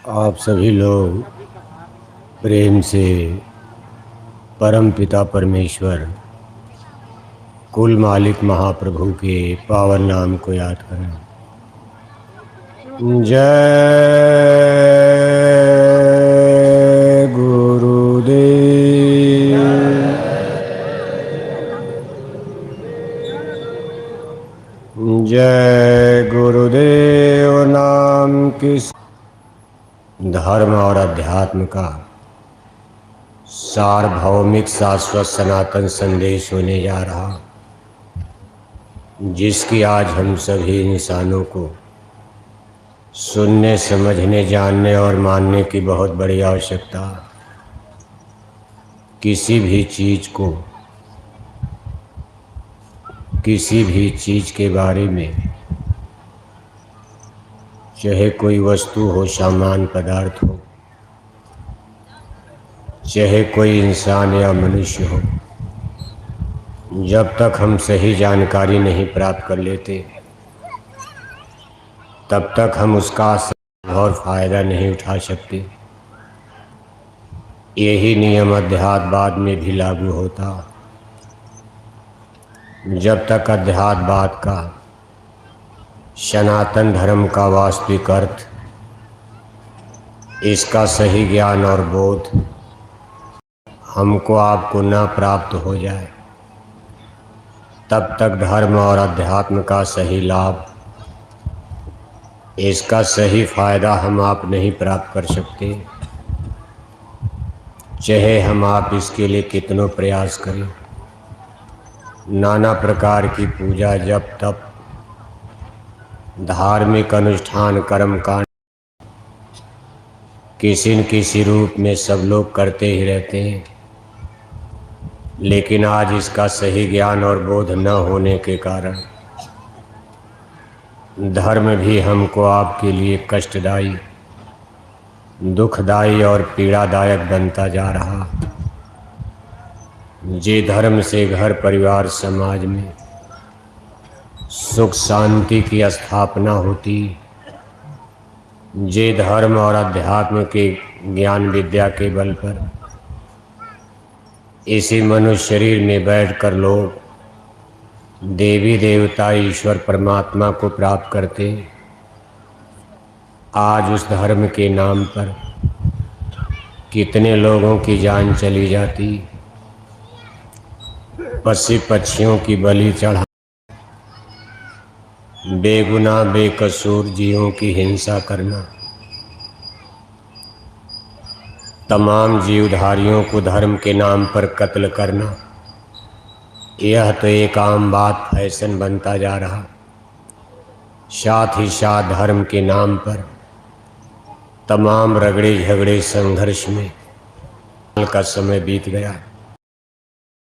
आप सभी लोग प्रेम से परम पिता परमेश्वर कुल मालिक महाप्रभु के पावन नाम को याद करें। जय गुरुदेव। जय गुरुदेव नाम की धर्म और अध्यात्म का सार्वभौमिक शाश्वत सनातन संदेश होने जा रहा, जिसकी आज हम सभी इंसानों को सुनने, समझने, जानने और मानने की बहुत बड़ी आवश्यकता। किसी भी चीज़ के बारे में, चाहे कोई वस्तु हो, सामान, पदार्थ हो, चाहे कोई इंसान या मनुष्य हो, जब तक हम सही जानकारी नहीं प्राप्त कर लेते तब तक हम उसका और फायदा नहीं उठा सकते। यही नियम अध्यात्मवाद में भी लागू होता। जब तक अध्यात्मवाद का, सनातन धर्म का वास्तविक अर्थ, इसका सही ज्ञान और बोध हमको आपको न प्राप्त हो जाए, तब तक धर्म और अध्यात्म का सही लाभ, इसका सही फायदा हम आप नहीं प्राप्त कर सकते। चाहे हम आप इसके लिए कितनों प्रयास करें, नाना प्रकार की पूजा, जप, तप, धार्मिक अनुष्ठान, कर्मकांड किसी न किसी रूप में सब लोग करते ही रहते हैं, लेकिन आज इसका सही ज्ञान और बोध न होने के कारण धर्म भी हमको आपके लिए कष्टदायी, दुखदायी और पीड़ादायक बनता जा रहा। जे धर्म से घर परिवार समाज में सुख शांति की स्थापना होती, जे धर्म और अध्यात्म के ज्ञान विद्या के बल पर इसी मनुष्य शरीर में बैठकर लोग देवी देवता ईश्वर परमात्मा को प्राप्त करते, आज उस धर्म के नाम पर कितने लोगों की जान चली जाती, पशु पक्षियों की बलि चढ़ा, बेगुनाह बेकसूर जीवों की हिंसा करना, तमाम जीवधारियों को धर्म के नाम पर कत्ल करना, यह तो एक आम बात, फैशन बनता जा रहा। साथ ही साथ धर्म के नाम पर तमाम रगड़े झगड़े संघर्ष में का समय बीत गया।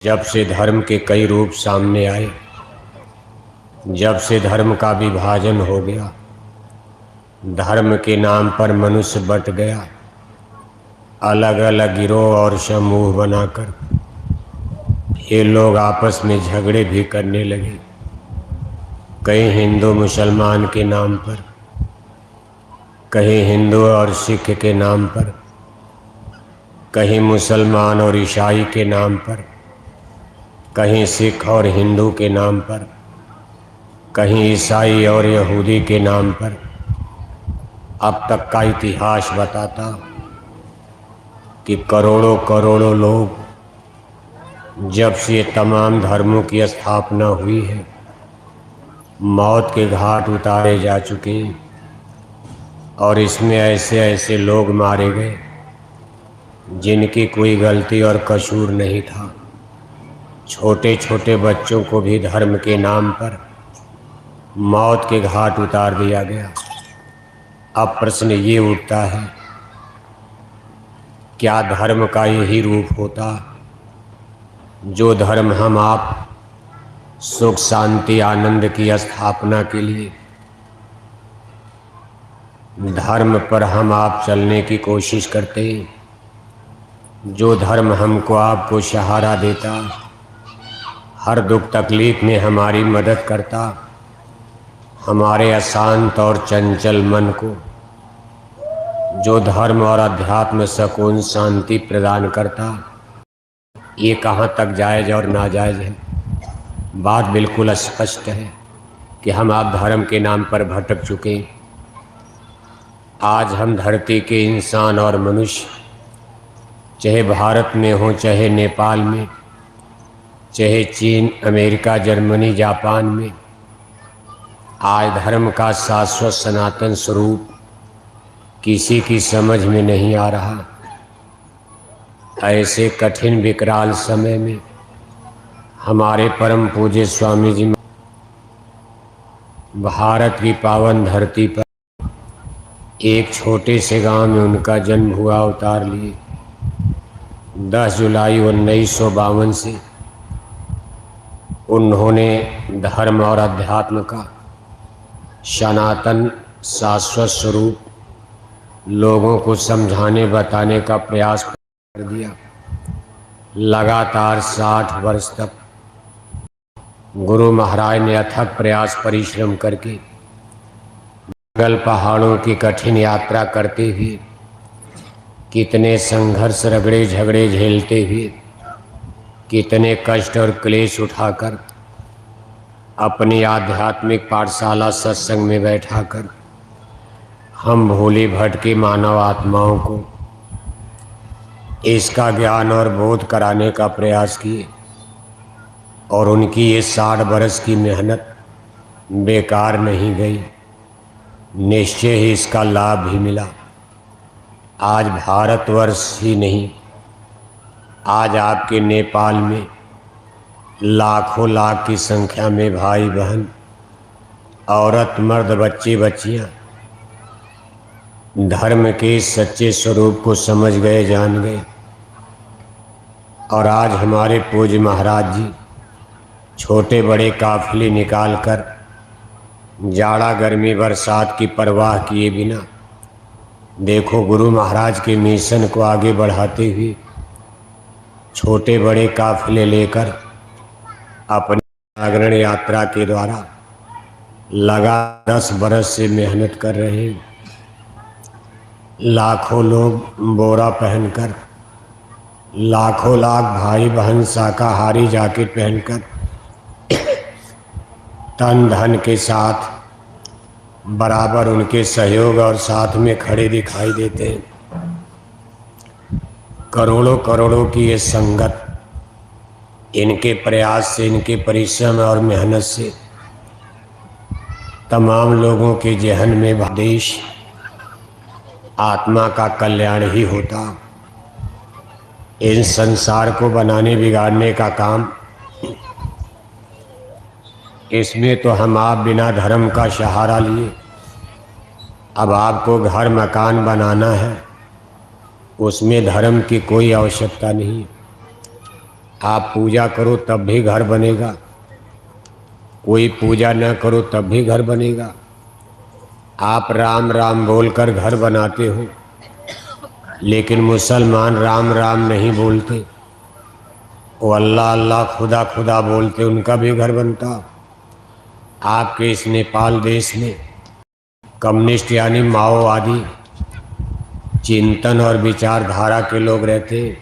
जब से धर्म के कई रूप सामने आए, जब से धर्म का विभाजन हो गया, धर्म के नाम पर मनुष्य बंट गया, अलग अलग गिरोह और समूह बनाकर ये लोग आपस में झगड़े भी करने लगे। कहीं हिंदू मुसलमान के नाम पर, कहीं हिंदू और सिख के नाम पर, कहीं मुसलमान और ईसाई के नाम पर, कहीं सिख और हिंदू के नाम पर, कहीं ईसाई और यहूदी के नाम पर। अब तक का इतिहास बताता कि करोड़ों करोड़ों लोग, जब से तमाम धर्मों की स्थापना हुई है, मौत के घाट उतारे जा चुके, और इसमें ऐसे ऐसे लोग मारे गए जिनकी कोई गलती और कसूर नहीं था। छोटे छोटे बच्चों को भी धर्म के नाम पर मौत के घाट उतार दिया गया। अब प्रश्न ये उठता है, क्या धर्म का यही रूप होता, जो धर्म हम आप सुख शांति आनंद की स्थापना के लिए, धर्म पर हम आप चलने की कोशिश करते, जो धर्म हमको आपको सहारा देता, हर दुख तकलीफ में हमारी मदद करता, हमारे अशांत और चंचल मन को जो धर्म और अध्यात्म सुकून शांति प्रदान करता, ये कहाँ तक जायज़ और नाजायज़ है। बात बिल्कुल स्पष्ट है कि हम आप धर्म के नाम पर भटक चुके। आज हम धरती के इंसान और मनुष्य, चाहे भारत में हो, चाहे नेपाल में, चाहे चीन, अमेरिका, जर्मनी, जापान में, आज धर्म का शाश्वत सनातन स्वरूप किसी की समझ में नहीं आ रहा। ऐसे कठिन विकराल समय में हमारे परम पूज्य स्वामी जी भारत की पावन धरती पर एक छोटे से गांव में उनका जन्म हुआ अवतार लिए 10 जुलाई 1952 से उन्होंने धर्म और अध्यात्म का सनातन शाश्वत स्वरूप लोगों को समझाने बताने का प्रयास कर दिया। लगातार 60 वर्ष तक गुरु महाराज ने अथक प्रयास परिश्रम करके जंगल पहाड़ों की कठिन यात्रा करते हुए, कितने संघर्ष रगड़े झगड़े झेलते हुए, कितने कष्ट और क्लेश उठाकर अपनी आध्यात्मिक पाठशाला सत्संग में बैठाकर हम भोले भटके मानव आत्माओं को इसका ज्ञान और बोध कराने का प्रयास किए। और उनकी ये 60 बरस की मेहनत बेकार नहीं गई, निश्चय ही इसका लाभ भी मिला। आज भारतवर्ष ही नहीं, आज आपके नेपाल में लाखों लाख की संख्या में भाई बहन, औरत मर्द, बच्चे बच्चियां धर्म के सच्चे स्वरूप को समझ गए, जान गए। और आज हमारे पूज्य महाराज जी छोटे बड़े काफिले निकाल कर जाड़ा गर्मी बरसात की परवाह किए बिना, देखो गुरु महाराज के मिशन को आगे बढ़ाते हुए छोटे बड़े काफिले लेकर अपनी जागरण यात्रा के द्वारा लगा 10 बरस से मेहनत कर रहे हैं। लाखों लोग बोरा पहनकर, लाखों लाख भाई बहन शाकाहारी जैकेट पहनकर तन धन के साथ बराबर उनके सहयोग और साथ में खड़े दिखाई देते हैं। करोड़ों करोड़ों की ये संगत इनके प्रयास से, इनके परिश्रम और मेहनत से तमाम लोगों के जहन में देश आत्मा का कल्याण ही होता। इस संसार को बनाने बिगाड़ने का काम, इसमें तो हम आप बिना धर्म का सहारा लिए, अब आपको घर मकान बनाना है, उसमें धर्म की कोई आवश्यकता नहीं। आप पूजा करो तब भी घर बनेगा, कोई पूजा न करो तब भी घर बनेगा। आप राम राम बोलकर घर बनाते हो, लेकिन मुसलमान राम राम नहीं बोलते, वो अल्लाह अल्लाह खुदा खुदा बोलते, उनका भी घर बनता। आपके इस नेपाल देश में कम्युनिस्ट यानी माओवादी चिंतन और विचारधारा के लोग रहते,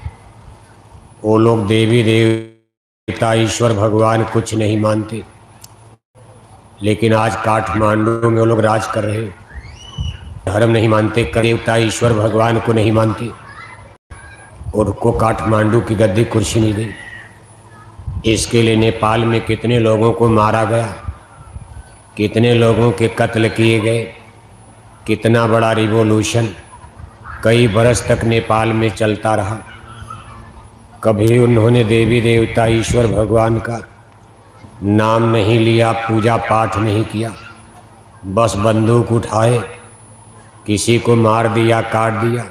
वो लोग देवी देवता ईश्वर भगवान कुछ नहीं मानते। लेकिन आज काठमांडू में वो लोग राज कर रहे हैं, धर्म नहीं मानते, देवता ईश्वर भगवान को नहीं मानते, उनको काठमांडू की गद्दी कुर्सी मिल गई। इसके लिए नेपाल में कितने लोगों को मारा गया, कितने लोगों के कत्ल किए गए, कितना बड़ा रिवॉल्यूशन कई बरस तक नेपाल में चलता रहा। कभी उन्होंने देवी देवता ईश्वर भगवान का नाम नहीं लिया, पूजा पाठ नहीं किया, बस बंदूक उठाए, किसी को मार दिया, काट दिया,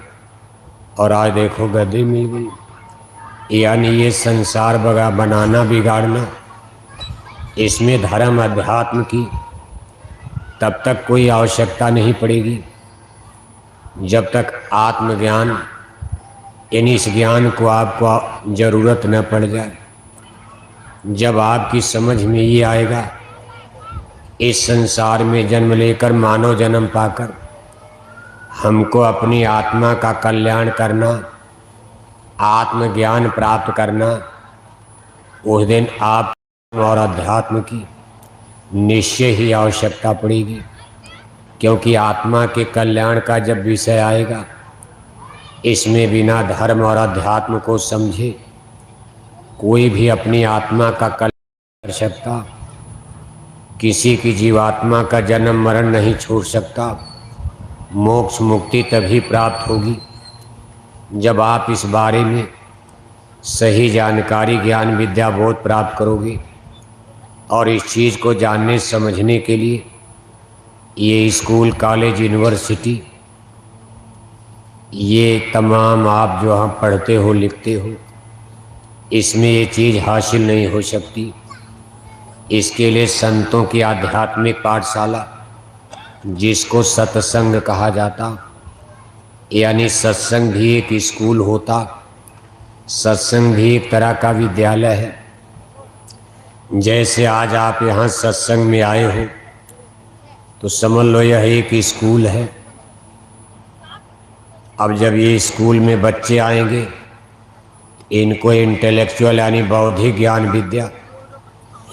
और आज देखो गद्दी मिल गई। यानी ये संसार बनाना बिगाड़ना, इसमें धर्म अध्यात्म की तब तक कोई आवश्यकता नहीं पड़ेगी जब तक आत्मज्ञान यानी इस ज्ञान को आपको ज़रूरत न पड़ जाए। जब आपकी समझ में ये आएगा, इस संसार में जन्म लेकर मानव जन्म पाकर हमको अपनी आत्मा का कल्याण करना, आत्मज्ञान प्राप्त करना, उस दिन आप और अध्यात्म की निश्चय ही आवश्यकता पड़ेगी। क्योंकि आत्मा के कल्याण का जब विषय आएगा, इसमें बिना धर्म और अध्यात्म को समझे कोई भी अपनी आत्मा का कल्याण कर सकता, किसी की जीवात्मा का जन्म मरण नहीं छोड़ सकता। मोक्ष मुक्ति तभी प्राप्त होगी जब आप इस बारे में सही जानकारी, ज्ञान, विद्या, बोध प्राप्त करोगे। और इस चीज़ को जानने समझने के लिए ये स्कूल, कॉलेज, यूनिवर्सिटी, ये तमाम आप जो हम पढ़ते हो, लिखते हो, इसमें ये चीज़ हासिल नहीं हो सकती। इसके लिए संतों की आध्यात्मिक पाठशाला, जिसको सत्संग कहा जाता, यानी सत्संग भी एक स्कूल होता, सत्संग भी एक तरह का विद्यालय है। जैसे आज आप यहाँ सत्संग में आए हो तो समझ लो यह एक स्कूल है। अब जब ये स्कूल में बच्चे आएंगे, इनको इंटेलेक्चुअल यानी बौद्धिक ज्ञान विद्या,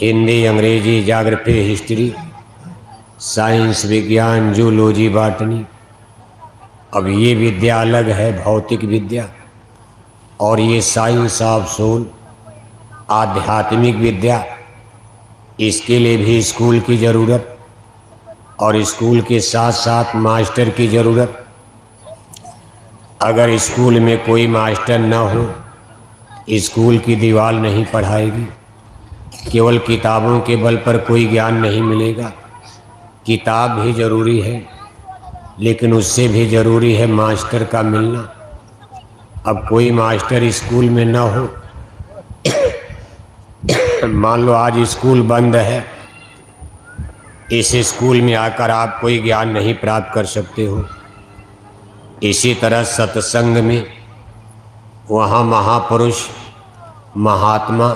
हिंदी, अंग्रेजी, ज्योग्राफी, हिस्ट्री, साइंस, विज्ञान, जूलॉजी, बॉटनी, अब ये विद्या अलग है, भौतिक विद्या। और ये साइंस ऑफ सोल, आध्यात्मिक विद्या, इसके लिए भी स्कूल की ज़रूरत, और स्कूल के साथ साथ मास्टर की ज़रूरत। अगर स्कूल में कोई मास्टर न हो, स्कूल की दीवार नहीं पढ़ाएगी। केवल किताबों के बल पर कोई ज्ञान नहीं मिलेगा। किताब भी ज़रूरी है, लेकिन उससे भी ज़रूरी है मास्टर का मिलना। अब कोई मास्टर स्कूल में न हो, मान लो आज स्कूल बंद है, इस स्कूल में आकर आप कोई ज्ञान नहीं प्राप्त कर सकते हो। इसी तरह सत्संग में वहाँ महापुरुष, महात्मा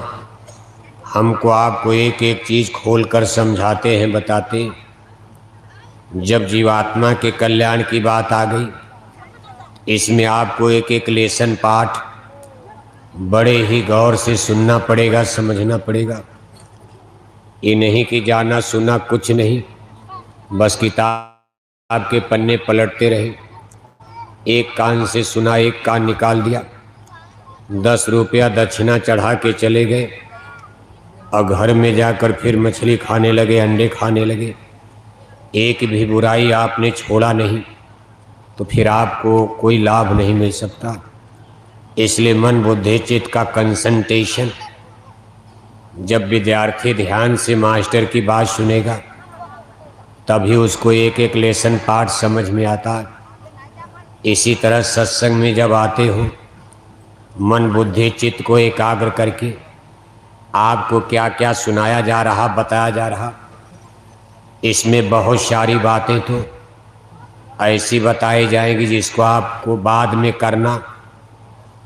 हमको आपको एक एक चीज़ खोल कर समझाते हैं, बताते हैं। जब जीवात्मा के कल्याण की बात आ गई, इसमें आपको एक एक लेसन पाठ बड़े ही गौर से सुनना पड़ेगा, समझना पड़ेगा। ये नहीं कि जाना सुना कुछ नहीं, बस किताब के पन्ने पलटते रहे। एक कान से सुना, एक कान निकाल दिया, 10 रुपया दक्षिणा चढ़ा के चले गए, और घर में जाकर फिर मछली खाने लगे, अंडे खाने लगे। एक भी बुराई आपने छोड़ा नहीं, तो फिर आपको कोई लाभ नहीं मिल सकता। इसलिए मन, बुद्धि, चित्त का कंसंट्रेशन, जब विद्यार्थी ध्यान से मास्टर की बात सुनेगा, तभी उसको एक एक लेसन पाठ समझ में आता है। इसी तरह सत्संग में जब आते हो, मन, बुद्धि, चित्त को एकाग्र करके आपको क्या क्या सुनाया जा रहा, बताया जा रहा, इसमें बहुत सारी बातें तो ऐसी बताई जाएंगी जिसको आपको बाद में करना,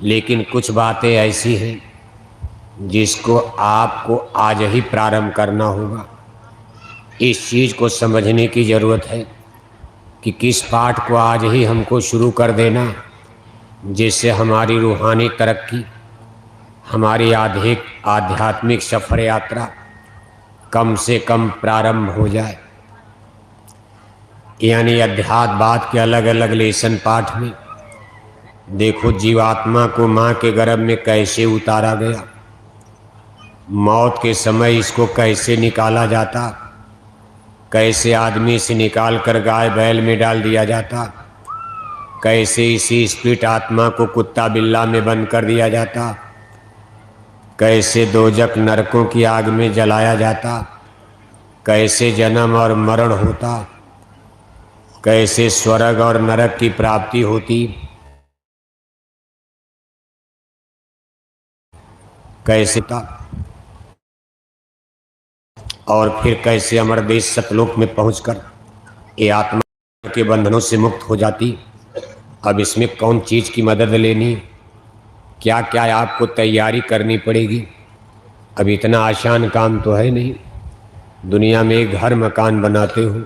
लेकिन कुछ बातें ऐसी हैं जिसको आपको आज ही प्रारंभ करना होगा। इस चीज़ को समझने की ज़रूरत है कि किस पाठ को आज ही हमको शुरू कर देना, जिससे हमारी रूहानी तरक्की, हमारी आध्यात्मिक सफ़र यात्रा कम से कम प्रारंभ हो जाए। यानी अध्यात्मवाद के अलग अलग लेसन पाठ में देखो, जीवात्मा को माँ के गर्भ में कैसे उतारा गया, मौत के समय इसको कैसे निकाला जाता, कैसे आदमी से निकाल कर गाय बैल में डाल दिया जाता, कैसे इसी स्पिरिट आत्मा को कुत्ता बिल्ला में बंद कर दिया जाता, कैसे दोजक नरकों की आग में जलाया जाता, कैसे जन्म और मरण होता, कैसे स्वर्ग और नरक की प्राप्ति होती, कैसे था, और फिर कैसे अमर देश सतलोक में पहुंचकर ये आत्मा के बंधनों से मुक्त हो जाती। अब इसमें कौन चीज़ की मदद लेनी, क्या क्या आपको तैयारी करनी पड़ेगी। अब इतना आसान काम तो है नहीं। दुनिया में एक घर मकान बनाते हो,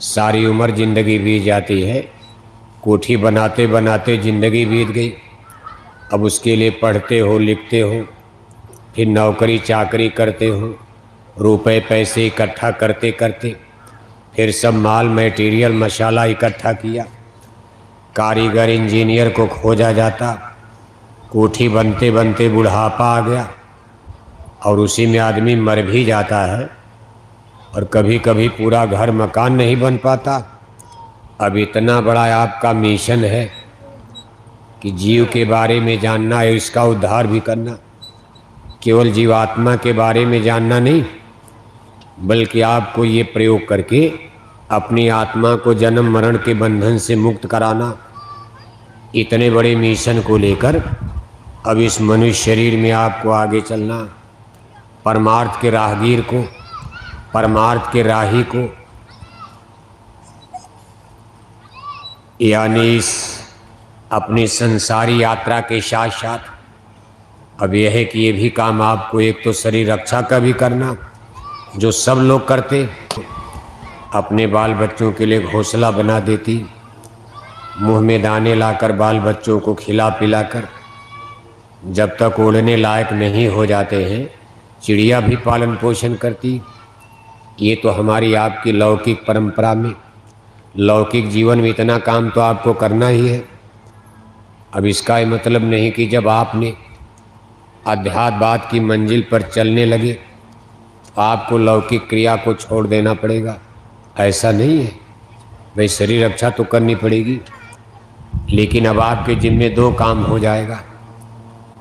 सारी उम्र ज़िंदगी बीत जाती है, कोठी बनाते बनाते ज़िंदगी बीत गई। अब उसके लिए पढ़ते हो, लिखते हो, फिर नौकरी चाकरी करते हो, रुपए पैसे इकट्ठा करते करते फिर सब माल मटेरियल मसाला इकट्ठा किया, कारीगर इंजीनियर को खोजा जाता, कोठी बनते बनते बुढ़ापा आ गया और उसी में आदमी मर भी जाता है और कभी कभी पूरा घर मकान नहीं बन पाता। अब इतना बड़ा आपका मिशन है कि जीव के बारे में जानना है, इसका उद्धार भी करना। केवल जीवात्मा के बारे में जानना नहीं, बल्कि आपको ये प्रयोग करके अपनी आत्मा को जन्म मरण के बंधन से मुक्त कराना। इतने बड़े मिशन को लेकर अब इस मनुष्य शरीर में आपको आगे चलना, परमार्थ के राहगीर को, परमार्थ के राही को, यानी इस अपनी संसारी यात्रा के साथ साथ अब यह है कि ये भी काम आपको एक तो शरीर रक्षा का भी करना, जो सब लोग करते, अपने बाल बच्चों के लिए घोंसला बना देती, मुंह में दाने लाकर बाल बच्चों को खिला पिलाकर जब तक ओढ़ने लायक नहीं हो जाते हैं चिड़िया भी पालन पोषण करती। ये तो हमारी आपकी लौकिक परंपरा में, लौकिक जीवन में इतना काम तो आपको करना ही है। अब इसका ये मतलब नहीं कि जब आपने अध्यात्मवाद की मंजिल पर चलने लगे तो आपको लौकिक क्रिया को छोड़ देना पड़ेगा, ऐसा नहीं है। भाई शरीर रक्षा तो करनी पड़ेगी, लेकिन अब आपके जिम्मे दो काम हो जाएगा।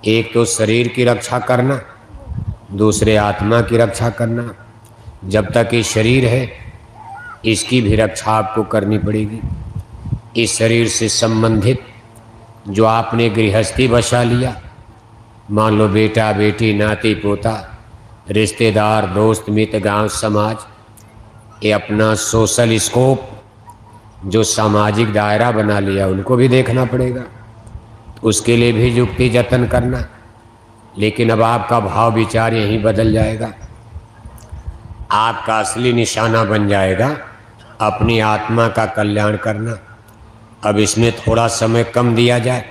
एक तो शरीर की रक्षा करना, दूसरे आत्मा की रक्षा करना। जब तक ये शरीर है इसकी भी रक्षा आपको करनी पड़ेगी। इस शरीर से संबंधित जो आपने गृहस्थी बसा लिया, मान लो बेटा बेटी नाती पोता रिश्तेदार दोस्त मित्र गांव समाज, ये अपना सोशल स्कोप जो सामाजिक दायरा बना लिया उनको भी देखना पड़ेगा, उसके लिए भी युक्ति जतन करना। लेकिन अब आपका भाव विचार यहीं बदल जाएगा, आपका असली निशाना बन जाएगा अपनी आत्मा का कल्याण करना। अब इसमें थोड़ा समय कम दिया जाए,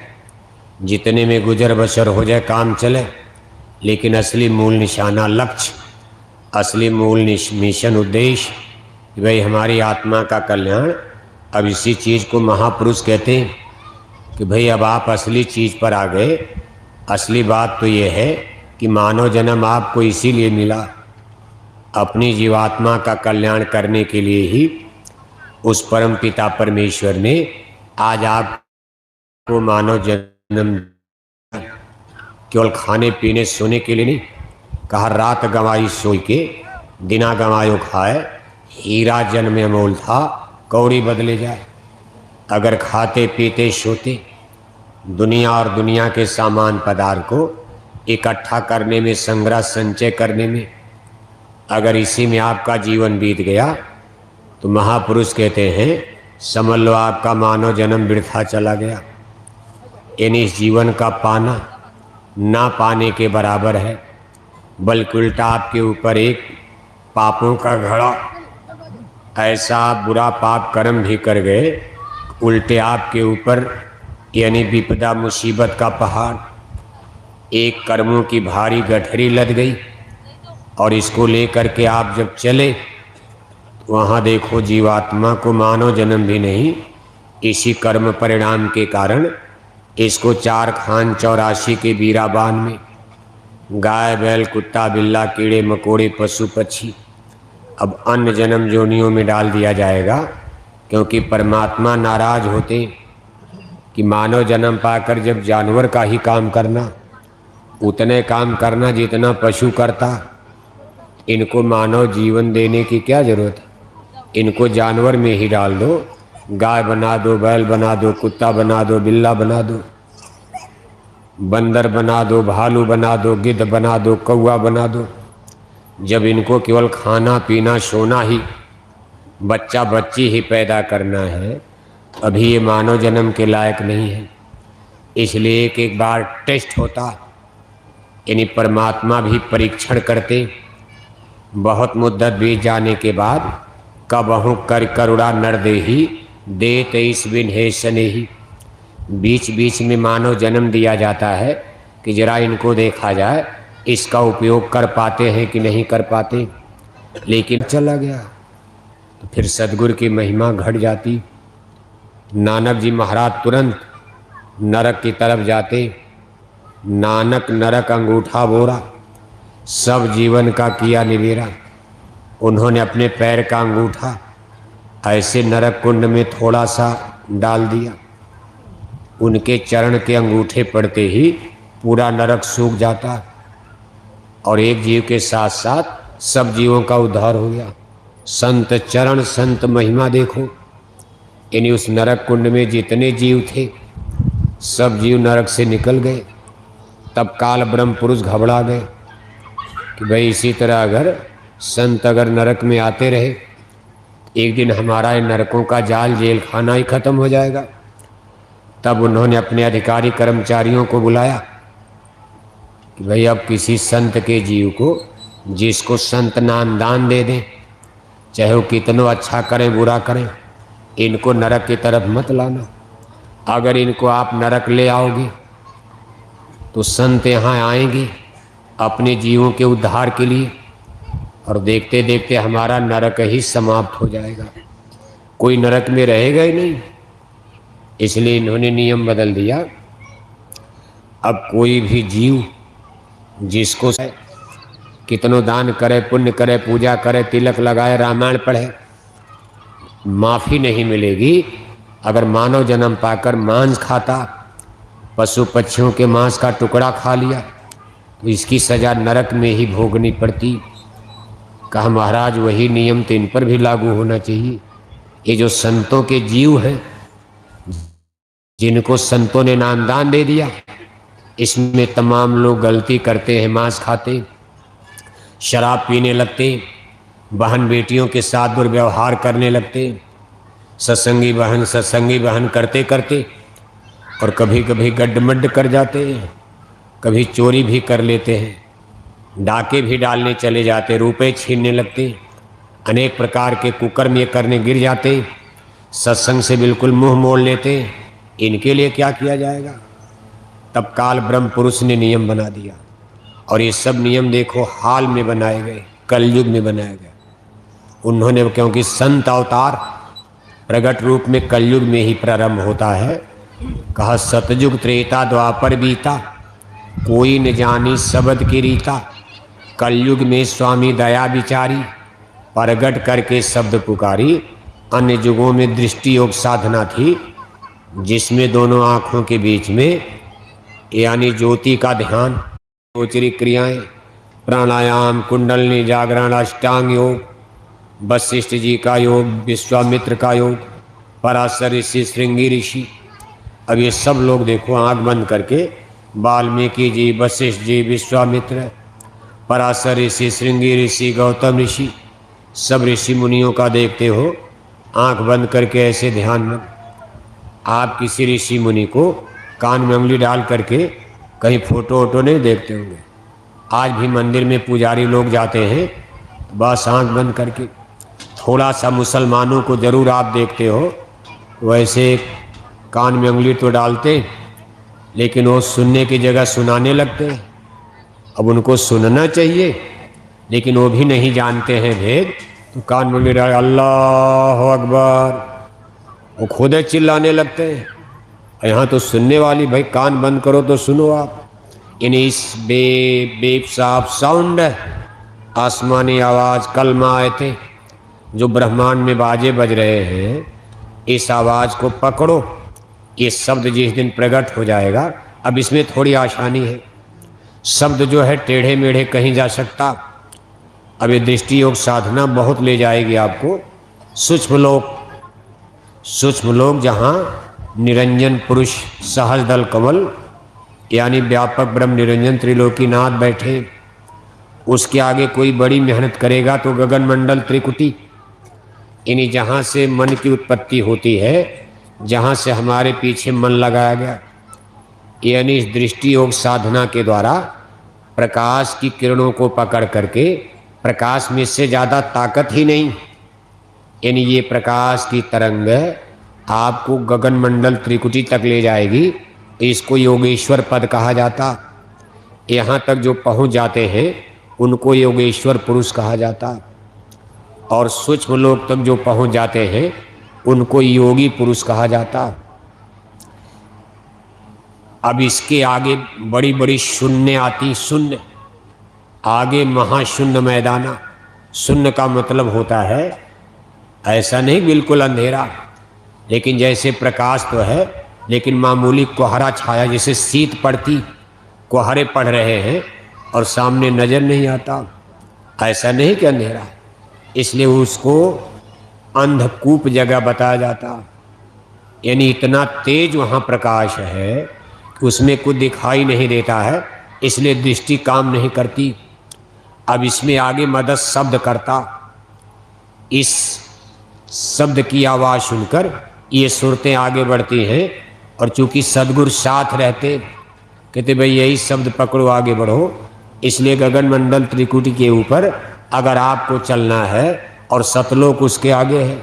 जितने में गुजर बसर हो जाए काम चले, लेकिन असली मूल निशाना लक्ष्य, असली मूल मिशन उद्देश्य कि भाई हमारी आत्मा का कल्याण। अब इसी चीज़ को महापुरुष कहते हैं कि भाई अब आप असली चीज़ पर आ गए। असली बात तो ये है कि मानव जन्म आपको इसीलिए मिला, अपनी जीवात्मा का कल्याण करने के लिए ही उस परम पिता परमेश्वर ने आज आपको मानव जन्म केवल खाने पीने सोने के लिए नहीं कहा। रात गंवाई सोई के दिना गंवायो खाए, हीरा जन्म में अमोल था कौड़ी बदले जाए। अगर खाते पीते सोते दुनिया और दुनिया के सामान पदार्थ को इकट्ठा करने में, संग्रह संचय करने में, अगर इसी में आपका जीवन बीत गया तो महापुरुष कहते हैं समझ लो आपका मानव जन्म वृथा चला गया। यानी इस जीवन का पाना ना पाने के बराबर है, बल्कि उल्टा आपके ऊपर एक पापों का घड़ा, ऐसा बुरा पाप कर्म भी कर गए, उल्टे आपके ऊपर यानी विपदा मुसीबत का पहाड़, एक कर्मों की भारी गठरी लद गई। और इसको लेकर के आप जब चले तो वहाँ देखो जीवात्मा को मानव जन्म भी नहीं, इसी कर्म परिणाम के कारण इसको 4 खान 84 के बीराबान में गाय बैल कुत्ता बिल्ला कीड़े मकोड़े पशु पक्षी अब अन्य जन्म जोनियों में डाल दिया जाएगा। क्योंकि परमात्मा नाराज होते कि मानव जन्म पाकर जब जानवर का ही काम करना, उतने काम करना जितना पशु करता, इनको मानव जीवन देने की क्या जरूरत है। इनको जानवर में ही डाल दो, गाय बना दो, बैल बना दो, कुत्ता बना दो, बिल्ला बना दो, बंदर बना दो, भालू बना दो, गिद्ध बना दो, कौवा बना दो। जब इनको केवल खाना पीना सोना ही, बच्चा बच्ची ही पैदा करना है, अभी ये मानव जन्म के लायक नहीं है। इसलिए एक बार टेस्ट होता, यानी परमात्मा भी परीक्षण करते। बहुत मुद्दत बीत जाने के बाद कबहू कर करुणा नर देही देत इस बिन है स्नेही। बीच बीच में मानव जन्म दिया जाता है कि जरा इनको देखा जाए, इसका उपयोग कर पाते हैं कि नहीं कर पाते। लेकिन चला गया तो फिर सदगुरु की महिमा घट जाती। नानक जी महाराज तुरंत नरक की तरफ जाते। नानक नरक अंगूठा बोरा, सब जीवन का किया निबेरा। उन्होंने अपने पैर का अंगूठा ऐसे नरक कुंड में थोड़ा सा डाल दिया। उनके चरण के अंगूठे पड़ते ही पूरा नरक सूख जाता और एक जीव के साथ साथ सब जीवों का उद्धार हो गया। संत चरण संत महिमा देखो। यानी उस नरक कुंड में जितने जीव थे सब जीव नरक से निकल गए। तब काल ब्रह्म पुरुष घबरा गए कि भाई इसी तरह अगर संत अगर नरक में आते रहे, एक दिन हमारा इन नरकों का जाल जेल खाना ही खत्म हो जाएगा। तब उन्होंने अपने अधिकारी कर्मचारियों को बुलाया कि भाई अब किसी संत के जीव को, जिसको संत नाम दान दे दें, चाहे वो कितना अच्छा करें बुरा करें, इनको नरक की तरफ मत लाना। अगर इनको आप नरक ले आओगे तो संत यहाँ आएंगे अपने जीवों के उद्धार के लिए, और देखते देखते हमारा नरक ही समाप्त हो जाएगा, कोई नरक में रहेगा ही नहीं। इसलिए इन्होंने नियम बदल दिया। अब कोई भी जीव जिसको कितनों दान करे, पुण्य करे, पूजा करे, तिलक लगाए, रामायण पढ़े, माफ़ी नहीं मिलेगी। अगर मानव जन्म पाकर मांस खाता, पशु पक्षियों के मांस का टुकड़ा खा लिया, तो इसकी सज़ा नरक में ही भोगनी पड़ती। कहा महाराज वही नियम तो इन पर भी लागू होना चाहिए। ये जो संतों के जीव हैं, जिनको संतों ने नामदान दे दिया, इसमें तमाम लोग गलती करते हैं, मांस खाते, शराब पीने लगते, बहन बेटियों के साथ दुर्व्यवहार करने लगते, सत्संगी बहन करते करते, और कभी कभी गड्ढमड्ढ कर जाते हैं, कभी चोरी भी कर लेते हैं, डाके भी डालने चले जाते, रुपए छीनने लगते, अनेक प्रकार के कुकर्म ये करने गिर जाते, सत्संग से बिल्कुल मुंह मोड़ लेते। इनके लिए क्या किया जाएगा? तब काल ब्रह्म पुरुष ने नियम बना दिया, और ये सब नियम देखो हाल में बनाए गए, कलयुग में बनाए गए उन्होंने। क्योंकि संत अवतार प्रगट रूप में कलयुग में ही प्रारंभ होता है। कहा सतयुग त्रेता द्वापर बीता, कोई न जानी शब्द की रीता। कलयुग में स्वामी दया विचारी, प्रगट करके शब्द पुकारी। अन्य युगों में दृष्टि योग साधना थी, जिसमें दोनों आँखों के बीच में यानी ज्योति का ध्यान, गोचरी क्रियाएं, प्राणायाम, कुंडलनी, जागरण, अष्टांग योग, वशिष्ठ जी का योग, विश्वामित्र का योग, पराशर ऋषि, श्रृंगी ऋषि। अब ये सब लोग देखो आँख बंद करके, वाल्मीकि जी, वशिष्ठ जी, विश्वामित्र, पराशर ऋषि, श्रृंगी ऋषि, गौतम ऋषि, सब ऋषि मुनियों का देखते हो आँख बंद करके ऐसे ध्यान में। आप किसी ऋषि मुनि को कान में उंगली डाल करके कहीं फोटो वोटो नहीं देखते होंगे। आज भी मंदिर में पुजारी लोग जाते हैं बस आँख बंद करके। थोड़ा सा मुसलमानों को ज़रूर आप देखते हो, वैसे कान में उंगली तो डालते, लेकिन वो सुनने की जगह सुनाने लगते हैं। अब उनको सुनना चाहिए, लेकिन वो भी नहीं जानते हैं भेद, तो कान में उंगली डाल अल्लाह अकबर, वो खुद ही चिल्लाने लगते हैं। यहाँ तो सुनने वाली भाई कान बंद करो तो सुनो आप। इन इस बेब साफ साउंड, आसमानी आवाज़, कलमा आए थे जो ब्रह्मांड में बाजे बज रहे हैं, इस आवाज़ को पकड़ो। ये शब्द जिस दिन प्रकट हो जाएगा, अब इसमें थोड़ी आसानी है, शब्द जो है टेढ़े मेढ़े कहीं जा सकता। अब ये दृष्टि योग साधना बहुत ले जाएगी आपको सूक्ष्म लोक जहाँ निरंजन पुरुष सहज दल कमल यानी व्यापक ब्रह्म निरंजन त्रिलोकीनाथ बैठे, उसके आगे कोई बड़ी मेहनत करेगा तो गगन मंडल त्रिकुटी, यानी जहाँ से मन की उत्पत्ति होती है, जहाँ से हमारे पीछे मन लगाया गया, यानी इस दृष्टि योग साधना के द्वारा प्रकाश की किरणों को पकड़ करके, प्रकाश में इससे ज़्यादा ताकत ही नहीं, यानी ये प्रकाश की तरंग आपको गगन मंडल त्रिकुटी तक ले जाएगी। इसको योगेश्वर पद कहा जाता। यहाँ तक जो पहुँच जाते हैं उनको योगेश्वर पुरुष कहा जाता, और सूक्ष्म लोक तक जो पहुँच जाते हैं उनको योगी पुरुष कहा जाता। अब इसके आगे बड़ी बड़ी शून्य आती। शून्य आगे महाशून्य मैदाना। शून्य का मतलब होता है ऐसा नहीं बिल्कुल अंधेरा, लेकिन जैसे प्रकाश तो है लेकिन मामूली कोहरा छाया, जैसे शीत पड़ती, कोहरे पड़ रहे हैं और सामने नजर नहीं आता, ऐसा नहीं कि अंधेरा। इसलिए उसको अंधकूप जगह बताया जाता। यानी इतना तेज वहाँ प्रकाश है कि उसमें कुछ दिखाई नहीं देता है, इसलिए दृष्टि काम नहीं करती। अब इसमें आगे मदद शब्द करता। इस शब्द की आवाज़ सुनकर ये सूरतें आगे बढ़ती हैं, और चूंकि सदगुरु साथ रहते, कहते भाई यही शब्द पकड़ो आगे बढ़ो। इसलिए गगन मंडल त्रिकुटी के ऊपर अगर आपको चलना है, और सतलोक उसके आगे है,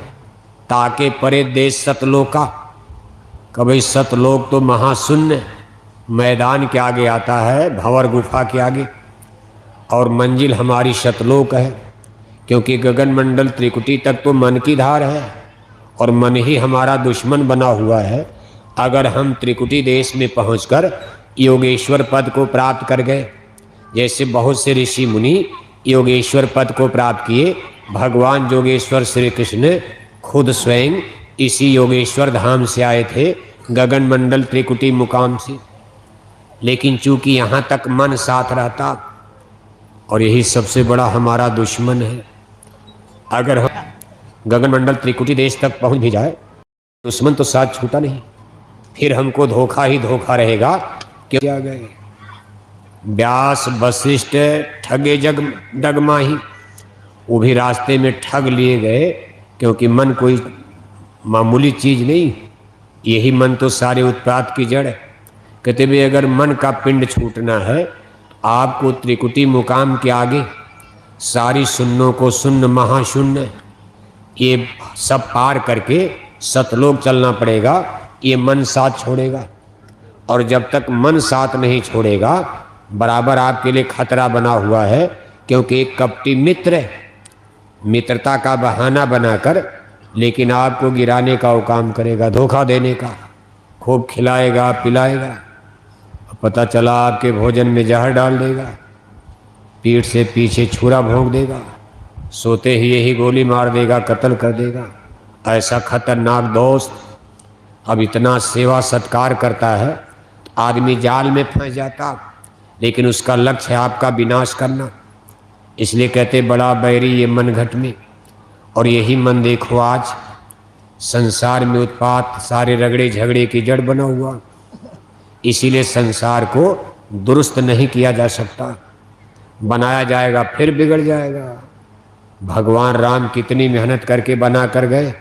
ताके परे देश सतलोका। कभी सतलोक तो महाशून्य मैदान के आगे आता है, भंवर गुफा के आगे, और मंजिल हमारी सतलोक है। क्योंकि गगन मंडल त्रिकुटी तक तो मन की धार है, और मन ही हमारा दुश्मन बना हुआ है। अगर हम त्रिकुटी देश में पहुंचकर योगेश्वर पद को प्राप्त कर गए, जैसे बहुत से ऋषि मुनि योगेश्वर पद को प्राप्त किए, भगवान योगेश्वर श्री कृष्ण खुद स्वयं इसी योगेश्वर धाम से आए थे, गगन मंडल त्रिकुटी मुकाम से। लेकिन चूंकि यहाँ तक मन साथ रहता, और यही सबसे बड़ा हमारा दुश्मन है। अगर हम गगन मंडल त्रिकुटी देश तक पहुँच भी जाए, दुश्मन तो साथ छूटा नहीं, फिर हमको धोखा ही धोखा रहेगा। क्या गए व्यास वशिष्ठ ठगे जग डगमाही, वो भी रास्ते में ठग लिए गए, क्योंकि मन कोई मामूली चीज नहीं, यही मन तो सारे उत्पाद की जड़ है। कहते भी अगर मन का पिंड छूटना है, आपको त्रिकुटी मुकाम के आगे सारी शून्यों को शून्य महाशून्य ये सब पार करके सतलोक चलना पड़ेगा। ये मन साथ छोड़ेगा, और जब तक मन साथ नहीं छोड़ेगा बराबर आपके लिए खतरा बना हुआ है। क्योंकि एक कपटी मित्र है, मित्रता का बहाना बनाकर लेकिन आपको गिराने का वो काम करेगा, धोखा देने का। खूब खिलाएगा पिलाएगा, पता चला आपके भोजन में जहर डाल देगा, पीठ से पीछे छुरा भोंक देगा, सोते ही यही गोली मार देगा, कत्ल कर देगा। ऐसा खतरनाक दोस्त अब इतना सेवा सत्कार करता है, आदमी जाल में फंस जाता, लेकिन उसका लक्ष्य है आपका विनाश करना। इसलिए कहते बड़ा बैरी ये मन घट में। और यही मन देखो आज संसार में उत्पात, सारे रगड़े झगड़े की जड़ बना हुआ। इसीलिए संसार को दुरुस्त नहीं किया जा सकता, बनाया जाएगा फिर बिगड़ जाएगा। भगवान राम कितनी मेहनत करके बना कर गए,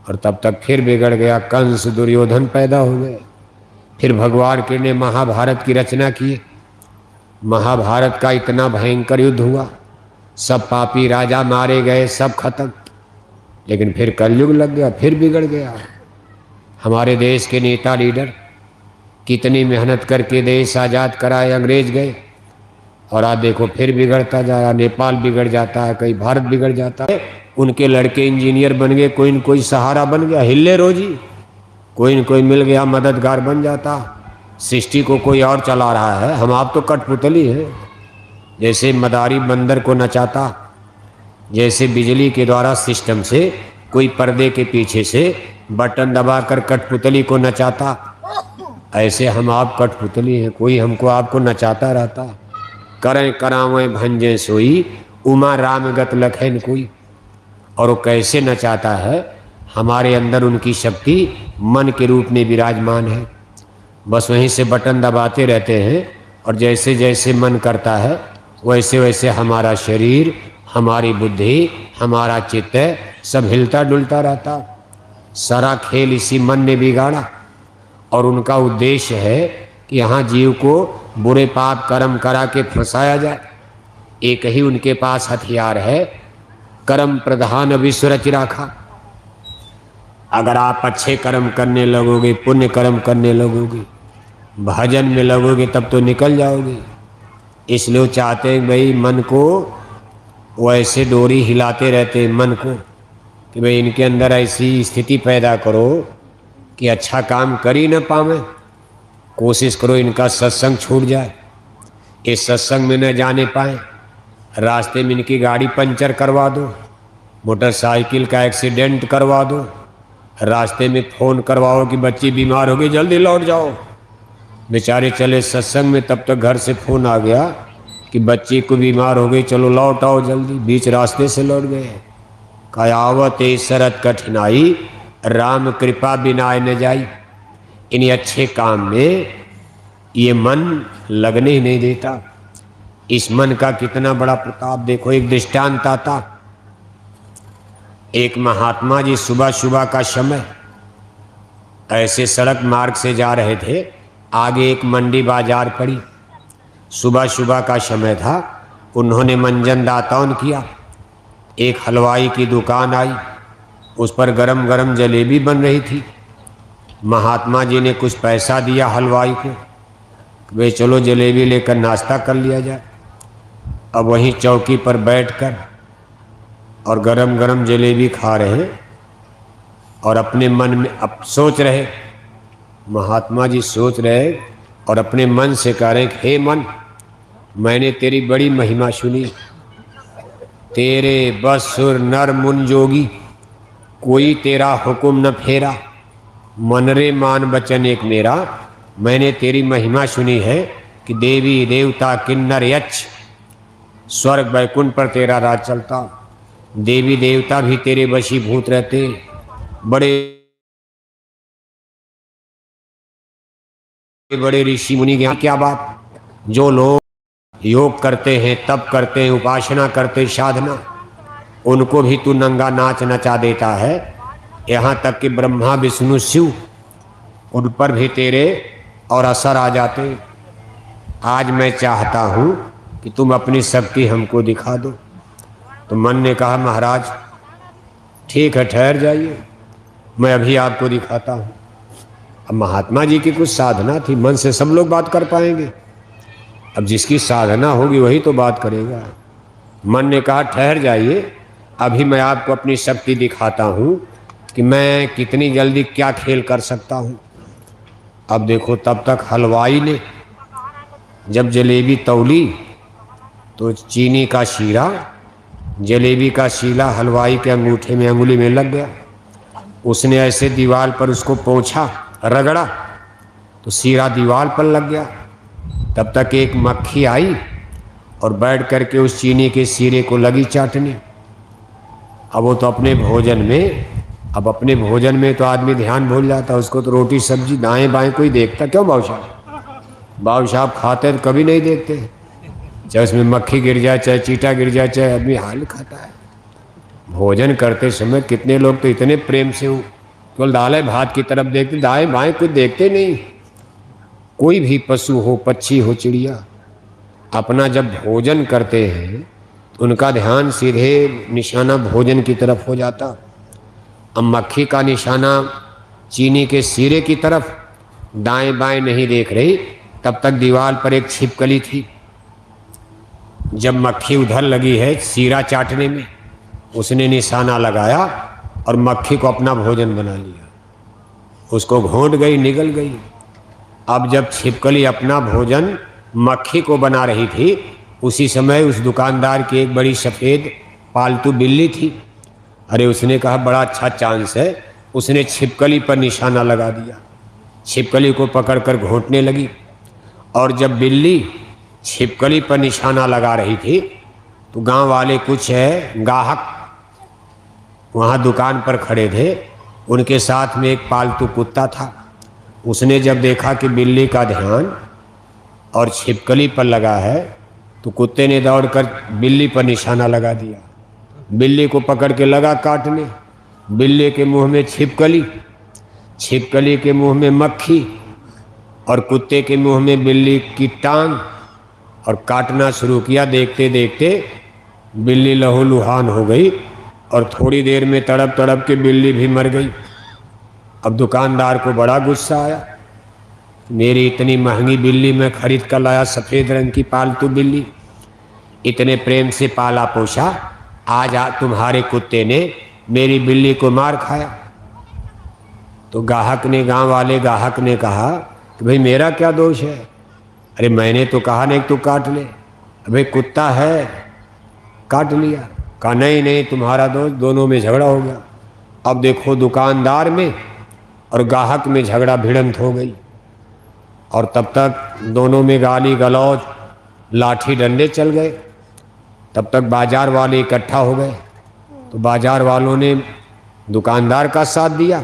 और तब तक फिर बिगड़ गया। कंस दुर्योधन पैदा हो गए, फिर भगवान के ने महाभारत की रचना की। महाभारत का इतना भयंकर युद्ध हुआ, सब पापी राजा मारे गए, सब खत्म। लेकिन फिर कलयुग लग गया, फिर बिगड़ गया। हमारे देश के नेता लीडर कितनी मेहनत करके देश आज़ाद कराए, अंग्रेज गए, और आज देखो फिर बिगड़ता जा रहा। नेपाल बिगड़ जाता है, कहीं भारत बिगड़ जाता है। उनके लड़के इंजीनियर बन गए, कोई न कोई सहारा बन गया, हिले रोजी, कोई न कोई मिल गया, मददगार बन जाता। सृष्टि को कोई और चला रहा है, हम आप तो कठपुतली हैं। जैसे मदारी बंदर को नचाता, जैसे बिजली के द्वारा सिस्टम से कोई पर्दे के पीछे से बटन दबाकर कठपुतली को नचाता, ऐसे हम आप कठपुतली हैं, कोई हमको आपको नचाता रहता। करें करावें भंजे सोई, उमा राम गत लखन कोई। और वो कैसे नचाता है, हमारे अंदर उनकी शक्ति मन के रूप में विराजमान है। बस वहीं से बटन दबाते रहते हैं, और जैसे जैसे मन करता है वैसे वैसे हमारा शरीर, हमारी बुद्धि, हमारा चित्त सब हिलता डुलता रहता। सारा खेल इसी मन ने बिगाड़ा, और उनका उद्देश्य है कि यहाँ जीव को बुरे पाप कर्म करा के फंसाया जाए। एक ही उनके पास हथियार है, कर्म प्रधान विश्व रच राखा। अगर आप अच्छे कर्म करने लगोगे, पुण्य कर्म करने लगोगे, भजन में लगोगे, तब तो निकल जाओगे। इसलिए वो चाहते हैं भाई मन को वो ऐसे डोरी हिलाते रहते हैं मन को कि भाई इनके अंदर ऐसी स्थिति पैदा करो कि अच्छा काम कर ही न पावे। कोशिश करो इनका सत्संग छूट जाए, इस सत्संग में न जाने पाए, रास्ते में इनकी गाड़ी पंचर करवा दो, मोटरसाइकिल का एक्सीडेंट करवा दो, रास्ते में फ़ोन करवाओ कि बच्ची बीमार हो गई जल्दी लौट जाओ। बेचारे चले सत्संग में, तब तक घर से फ़ोन आ गया कि बच्ची को बीमार हो गई, चलो लौट आओ जल्दी। बीच रास्ते से लौट गए। कयावत सरत कठिनाई, राम कृपा बिनाए न जाई। इन अच्छे काम में ये मन लगने ही नहीं देता। इस मन का कितना बड़ा प्रताप देखो। एक दृष्टांत आता, एक महात्मा जी सुबह सुबह का समय ऐसे सड़क मार्ग से जा रहे थे, आगे एक मंडी बाजार पड़ी, सुबह सुबह का समय था। उन्होंने मंजन दातौन किया, एक हलवाई की दुकान आई, उस पर गरम गरम जलेबी बन रही थी। महात्मा जी ने कुछ पैसा दिया हलवाई को, वे चलो जलेबी लेकर नाश्ता कर लिया जाए। अब वहीं चौकी पर बैठकर और गरम गरम जलेबी खा रहे और अपने मन में अब सोच रहे, महात्मा जी सोच रहे और अपने मन से कह रहे, हे मन, मैंने तेरी बड़ी महिमा सुनी, तेरे बस सुर नर मुन जोगी, कोई तेरा हुक्म न फेरा, मन रे मान बचन एक मेरा। मैंने तेरी महिमा सुनी है कि देवी देवता किन्नर यक्ष स्वर्ग वैकुंठ पर तेरा राज चलता, देवी देवता भी तेरे वशीभूत रहते, बड़े बड़े ऋषि मुनि। क्या बात, जो लोग योग करते हैं, तप करते हैं, उपासना करते, साधना, उनको भी तू नंगा नाच नचा देता है। यहाँ तक कि ब्रह्मा विष्णु शिव, उन पर भी तेरे और असर आ जाते। आज मैं चाहता हूँ कि तुम अपनी शक्ति हमको दिखा दो। तो मन ने कहा, महाराज ठीक है, ठहर जाइए, मैं अभी आपको दिखाता हूँ। अब महात्मा जी की कुछ साधना थी, मन से सब लोग बात कर पाएंगे, अब जिसकी साधना होगी वही तो बात करेगा। मन ने कहा, ठहर जाइए, अभी मैं आपको अपनी शक्ति दिखाता हूँ कि मैं कितनी जल्दी क्या खेल कर सकता हूँ। अब देखो, तब तक हलवाई ने जब जलेबी तौली तो चीनी का शीरा, जलेबी का शीला हलवाई के अंगूठे में, अंगुली में लग गया। उसने ऐसे दीवार पर उसको पोंछा, रगड़ा, तो शीरा दीवार पर लग गया। तब तक एक मक्खी आई और बैठ करके उस चीनी के शीरे को लगी चाटने। अब वो तो अपने भोजन में, अब अपने भोजन में तो आदमी ध्यान भूल जाता, उसको तो रोटी सब्जी दाएं बाएं कोई देखता क्यों? बाबू साहब, बाबू साहब खाते तो कभी नहीं देखते, चाहे उसमें मक्खी गिर जाए, चाहे चीटा गिर जाए, चाहे आदमी हाल खाता है। भोजन करते समय कितने लोग तो इतने प्रेम से केवल दालें भात की तरफ देखते, दाएं बाएं कुछ देखते नहीं। कोई भी पशु हो, पक्षी हो, चिड़िया, अपना जब भोजन करते हैं तो उनका ध्यान सीधे निशाना भोजन की तरफ हो जाता। अब मक्खी का निशाना चीनी के शीरे की तरफ, दाएं बाएं नहीं देख रही। तब तक दीवार पर एक छिपकली थी, जब मक्खी उधर लगी है शीरा चाटने में, उसने निशाना लगाया और मक्खी को अपना भोजन बना लिया, उसको घोंट गई, निगल गई। अब जब छिपकली अपना भोजन मक्खी को बना रही थी, उसी समय उस दुकानदार की एक बड़ी सफ़ेद पालतू बिल्ली थी। अरे उसने कहा, बड़ा अच्छा चांस है, उसने छिपकली पर निशाना लगा दिया, छिपकली को पकड़कर घोंटने लगी। और जब बिल्ली छिपकली पर निशाना लगा रही थी तो गांव वाले कुछ गाहक वहाँ दुकान पर खड़े थे, उनके साथ में एक पालतू कुत्ता था। उसने जब देखा कि बिल्ली का ध्यान और छिपकली पर लगा है तो कुत्ते ने दौड़कर बिल्ली पर निशाना लगा दिया, बिल्ली को पकड़ के लगा काटने। बिल्ली के मुंह में छिपकली, छिपकली के मुंह में मक्खी और कुत्ते के मुंह में बिल्ली की टांग, और काटना शुरू किया। देखते देखते बिल्ली लहूलुहान हो गई और थोड़ी देर में तड़प तड़प के बिल्ली भी मर गई। अब दुकानदार को बड़ा गुस्सा आया, मेरी इतनी महंगी बिल्ली मैं खरीद कर लाया, सफ़ेद रंग की पालतू बिल्ली, इतने प्रेम से पाला पोसा, आज तुम्हारे कुत्ते ने मेरी बिल्ली को मार खाया। तो गांव वाले ग्राहक ने कहा कि भाई मेरा क्या दोष है? अरे मैंने तो कहा नहीं तू काट ले, अबे कुत्ता है काट लिया। कहा नहीं नहीं तुम्हारा दोष, दोनों में झगड़ा हो गया। अब देखो दुकानदार में और ग्राहक में झगड़ा भिड़ंत हो गई, और तब तक दोनों में गाली गलौज लाठी डंडे चल गए। तब तक बाजार वाले इकट्ठा हो गए, तो बाजार वालों ने दुकानदार का साथ दिया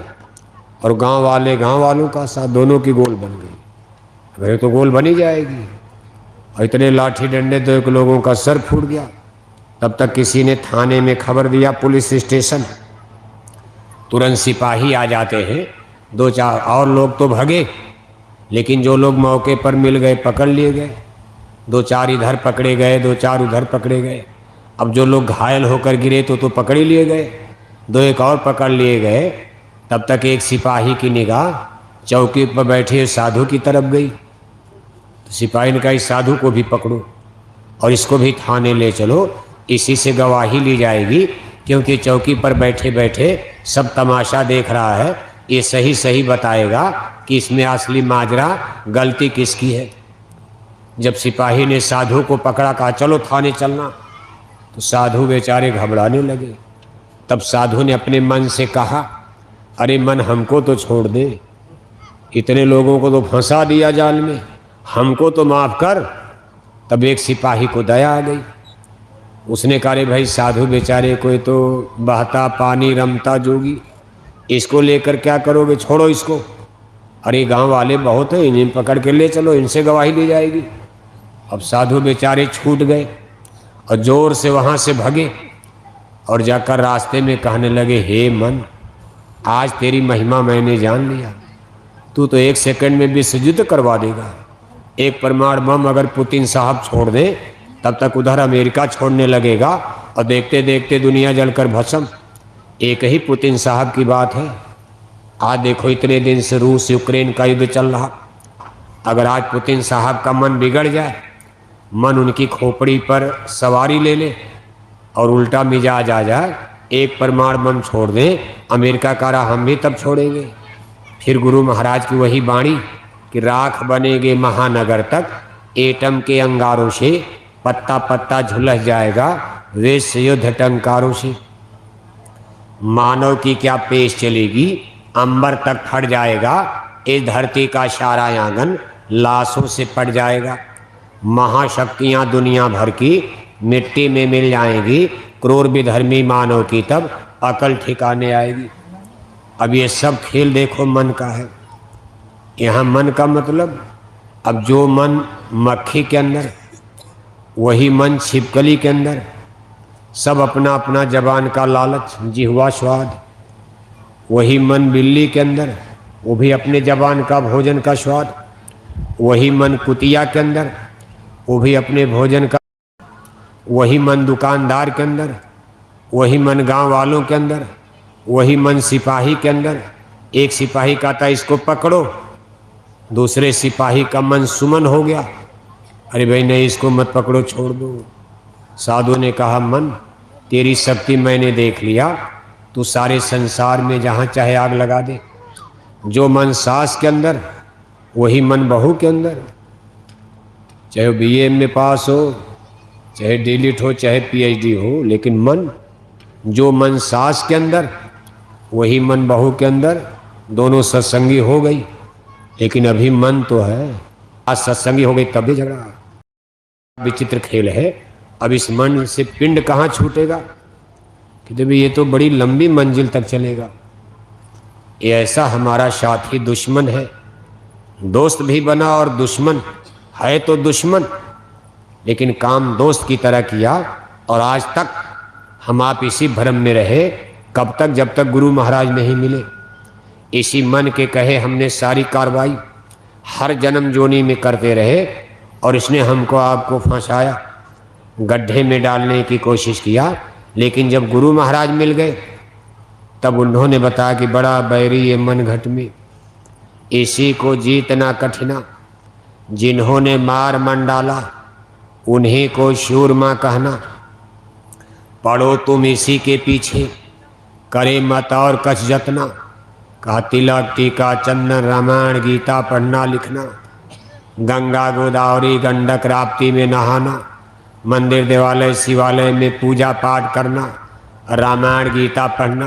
और गांव वाले गांव वालों का साथ, दोनों की गोल बन गई। अरे तो गोल बनी जाएगी, और इतने लाठी डंडे तो एक लोगों का सर फूट गया। तब तक किसी ने थाने में खबर दिया, पुलिस स्टेशन, तुरंत सिपाही आ जाते हैं। दो चार और लोग तो भगे, लेकिन जो लोग मौके पर मिल गए पकड़ लिए गए। दो चार इधर पकड़े गए, दो चार उधर पकड़े गए। अब जो लोग घायल होकर गिरे तो पकड़ लिए गए, दो एक और पकड़ लिए गए। तब तक एक सिपाही की निगाह चौकी पर बैठे साधु की तरफ गई, तो सिपाही ने कहा इस साधु को भी पकड़ो और इसको भी थाने ले चलो, इसी से गवाही ली जाएगी, क्योंकि चौकी पर बैठे बैठे सब तमाशा देख रहा है, ये सही सही बताएगा कि इसमें असली माजरा गलती किसकी है। जब सिपाही ने साधु को पकड़ा, कहा चलो थाने चलना, तो साधु बेचारे घबराने लगे। तब साधु ने अपने मन से कहा अरे मन हमको तो छोड़ दे, इतने लोगों को तो फंसा दिया जाल में, हमको तो माफ़ कर। तब एक सिपाही को दया आ गई, उसने कहा अरे भाई साधु बेचारे कोई तो बहता पानी रमता जोगी, इसको लेकर क्या करोगे, छोड़ो इसको। अरे गांव वाले बहुत हैं, इन्हें पकड़ के ले चलो, इनसे गवाही ली जाएगी। अब साधु बेचारे छूट गए और जोर से वहाँ से भगे, और जाकर रास्ते में कहने लगे हे मन, आज तेरी महिमा मैंने जान लिया, तू तो एक सेकंड में भी युद्ध करवा देगा। एक परमाणु बम अगर पुतिन साहब छोड़ दे, तब तक उधर अमेरिका छोड़ने लगेगा, और देखते देखते दुनिया जलकर भस्म। एक ही पुतिन साहब की बात है। आज देखो इतने दिन से रूस यूक्रेन का युद्ध चल रहा, अगर आज पुतिन साहब का मन बिगड़ जाए, मन उनकी खोपड़ी पर सवारी ले ले और उल्टा मिजाज आ जाए, एक परमाणु बम छोड़ दें, अमेरिका का राह हम भी तब छोड़ेंगे। फिर गुरु महाराज की वही बाणी कि राख बनेंगे महानगर तक, एटम के अंगारों से पत्ता पत्ता झुलस जाएगा, वैश्य युद्ध टंकारों से। मानव की क्या पेश चलेगी, अंबर तक फट जाएगा, इस धरती का सारा आंगन लाशों से पट जाएगा। महाशक्तियाँ दुनिया भर की मिट्टी में मिल जाएंगी, क्रूर विधर्मी मानव की तब अकल ठिकाने आएगी। अब ये सब खेल देखो मन का है। यहाँ मन का मतलब, अब जो मन मक्खी के अंदर, वही मन छिपकली के अंदर, सब अपना अपना जबान का लालच, जिह्वा स्वाद। वही मन बिल्ली के अंदर, वो भी अपने जबान का भोजन का स्वाद। वही मन कुतिया के अंदर, वो भी अपने भोजन का। वही मन दुकानदार के अंदर, वही मन गांव वालों के अंदर, वही मन सिपाही के अंदर। एक सिपाही का था इसको पकड़ो, दूसरे सिपाही का मन सुमन हो गया, अरे भाई नहीं इसको मत पकड़ो, छोड़ दो। साधु ने कहा मन तेरी शक्ति मैंने देख लिया, तू सारे संसार में जहाँ चाहे आग लगा दे। जो मन सास के अंदर, वही मन बहू के अंदर। चाहे BA में पास हो, चाहे डीलिट हो, चाहे PhD हो, लेकिन मन, जो मन सास के अंदर, वही मन बहू के अंदर। दोनों सत्संगी हो गई, लेकिन अभी मन तो है। आज सत्संगी हो गई तब भी झगड़ा। विचित्र खेल है। अब इस मन से पिंड कहाँ छूटेगा, कि भाई ये तो बड़ी लंबी मंजिल तक चलेगा। ये ऐसा हमारा साथी दुश्मन है, दोस्त भी बना और दुश्मन है तो दुश्मन, लेकिन काम दोस्त की तरह किया। और आज तक हम आप इसी भ्रम में रहे, कब तक, जब तक गुरु महाराज नहीं मिले। इसी मन के कहे हमने सारी कार्रवाई हर जन्म जोनी में करते रहे, और इसने हमको आपको फंसाया, गड्ढे में डालने की कोशिश किया। लेकिन जब गुरु महाराज मिल गए, तब उन्होंने बताया कि बड़ा बैरी ये मन घट में, इसी को जीतना कठिना, जिन्होंने मार मन डाला उन्हीं को शूरमा कहना। पढ़ो तुम इसी के पीछे, करे मत और कछ जतना। कहा तिलक टीका चंदन रामायण गीता पढ़ना लिखना, गंगा गोदावरी गंडक राप्ती में नहाना, मंदिर देवालय शिवालय में पूजा पाठ करना, रामायण गीता पढ़ना,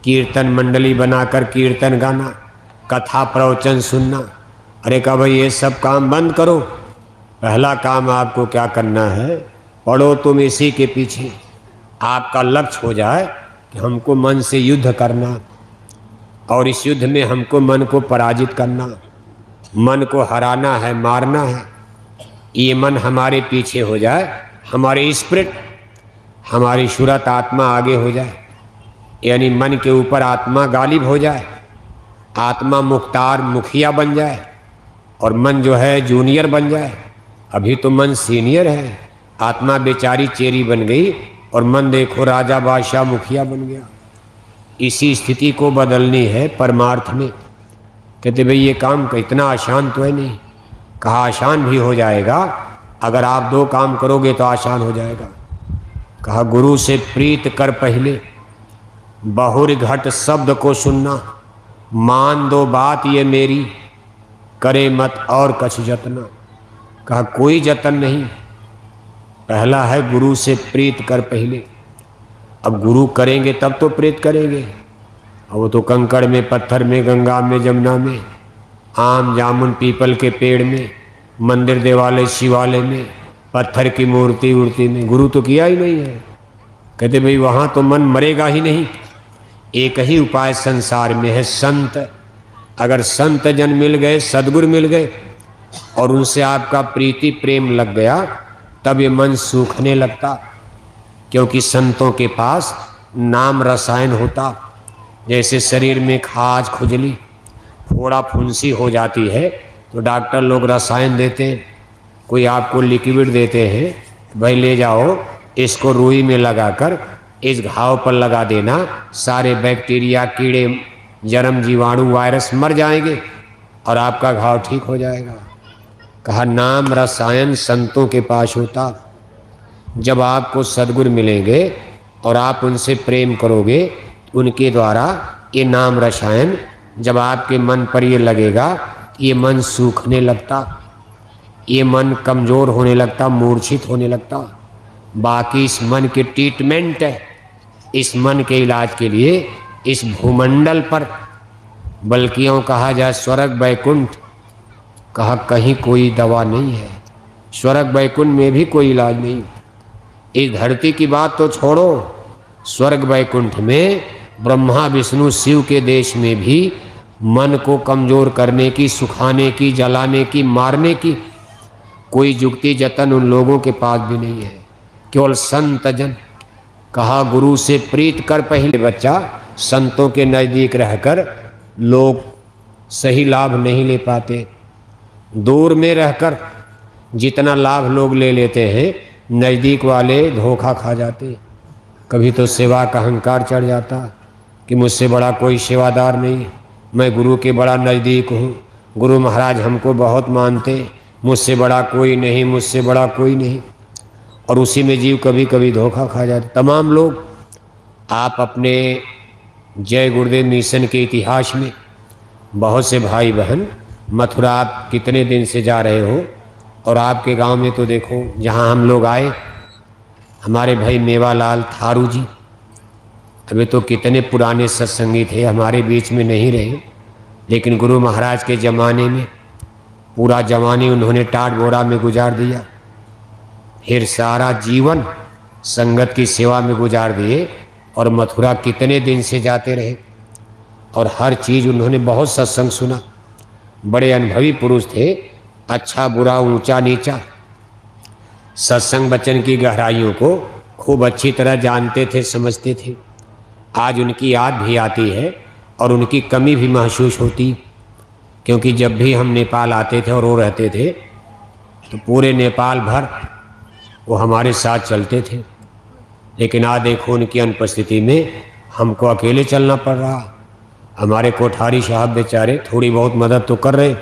कीर्तन मंडली बनाकर कीर्तन गाना, कथा प्रवचन सुनना। अरे कहा भाई ये सब काम बंद करो, पहला काम आपको क्या करना है, पढ़ो तुम इसी के पीछे। आपका लक्ष्य हो जाए कि हमको मन से युद्ध करना और इस युद्ध में हमको मन को पराजित करना, मन को हराना है, मारना है। ये मन हमारे पीछे हो जाए, हमारे स्पिरिट, हमारी सूरत आत्मा आगे हो जाए, यानी मन के ऊपर आत्मा गालिब हो जाए, आत्मा मुख्तार मुखिया बन जाए और मन जो है जूनियर बन जाए। अभी तो मन सीनियर है, आत्मा बेचारी चेरी बन गई और मन देखो राजा बादशाह मुखिया बन गया। इसी स्थिति को बदलनी है परमार्थ में। कहते भाई ये काम इतना आसान तो है नहीं। कहा आसान भी हो जाएगा, अगर आप 2 काम करोगे तो आसान हो जाएगा। कहा गुरु से प्रीत कर पहले, बहुर घट शब्द को सुनना, मान दो बात ये मेरी, करे मत और कछ जतना। कहा कोई जतन नहीं, पहला है गुरु से प्रीत कर पहले। अब गुरु करेंगे तब तो प्रीत करेंगे, अब वो तो कंकड़ में, पत्थर में, गंगा में, जमुना में, आम जामुन पीपल के पेड़ में, मंदिर देवालय शिवालय में, पत्थर की मूर्ति उर्ति में गुरु तो किया ही नहीं है। कहते भाई वहाँ तो मन मरेगा ही नहीं। एक ही उपाय संसार में है, संत। अगर संत जन मिल गए, सद्गुरु मिल गए और उनसे आपका प्रीति प्रेम लग गया, तब ये मन सूखने लगता। क्योंकि संतों के पास नाम रसायन होता। जैसे शरीर में खाज खुजली फोड़ा फुंसी हो जाती है तो डॉक्टर लोग रसायन देते हैं, कोई आपको लिक्विड देते हैं, भाई ले जाओ इसको रुई में लगाकर इस घाव पर लगा देना, सारे बैक्टीरिया कीड़े जर्म जीवाणु वायरस मर जाएंगे और आपका घाव ठीक हो जाएगा। कहा नाम रसायन संतों के पास होता। जब आपको सद्गुरु मिलेंगे और आप उनसे प्रेम करोगे, उनके द्वारा ये नाम रसायन जब आपके मन पर ये लगेगा, ये मन सूखने लगता, ये मन कमज़ोर होने लगता, मूर्छित होने लगता। बाकी इस मन के ट्रीटमेंट है, इस मन के इलाज के लिए इस भूमंडल पर, बल्कि यूँ कहा जाए स्वर्ग वैकुंठ, कहा कहीं कोई दवा नहीं है। स्वर्ग वैकुंठ में भी कोई इलाज नहीं। इस धरती की बात तो छोड़ो, स्वर्ग वैकुंठ में ब्रह्मा विष्णु शिव के देश में भी मन को कमज़ोर करने की, सुखाने की, जलाने की, मारने की कोई जुक्ति जतन उन लोगों के पास भी नहीं है। केवल संत जन। कहा गुरु से प्रीत कर पहले। बच्चा संतों के नज़दीक रहकर लोग सही लाभ नहीं ले पाते, दूर में रहकर जितना लाभ लोग ले लेते हैं, नज़दीक वाले धोखा खा जाते। कभी तो सेवा का अहंकार चढ़ जाता कि मुझसे बड़ा कोई सेवादार नहीं, मैं गुरु के बड़ा नज़दीक हूँ, गुरु महाराज हमको बहुत मानते, मुझसे बड़ा कोई नहीं, मुझसे बड़ा कोई नहीं। और उसी में जीव कभी कभी धोखा खा जाता। तमाम लोग, आप अपने जय गुरुदेव मिशन के इतिहास में बहुत से भाई बहन, मथुरा आप कितने दिन से जा रहे हो, और आपके गांव में तो देखो जहां हम लोग आए, हमारे भाई मेवालाल थारू जी, अभी तो कितने पुराने सत्संगी थे, हमारे बीच में नहीं रहे, लेकिन गुरु महाराज के ज़माने में पूरा जवानी उन्होंने टाट बोरा में गुजार दिया, फिर सारा जीवन संगत की सेवा में गुजार दिए, और मथुरा कितने दिन से जाते रहे, और हर चीज़ उन्होंने बहुत सत्संग सुना। बड़े अनुभवी पुरुष थे, अच्छा बुरा ऊंचा नीचा, सत्संग वचन की गहराइयों को खूब अच्छी तरह जानते थे, समझते थे। आज उनकी याद भी आती है और उनकी कमी भी महसूस होती, क्योंकि जब भी हम नेपाल आते थे और वो रहते थे तो पूरे नेपाल भर वो हमारे साथ चलते थे। लेकिन आज देखो उनकी अनुपस्थिति में हमको अकेले चलना पड़ रहा। हमारे कोठारी साहब बेचारे थोड़ी बहुत मदद तो कर रहे,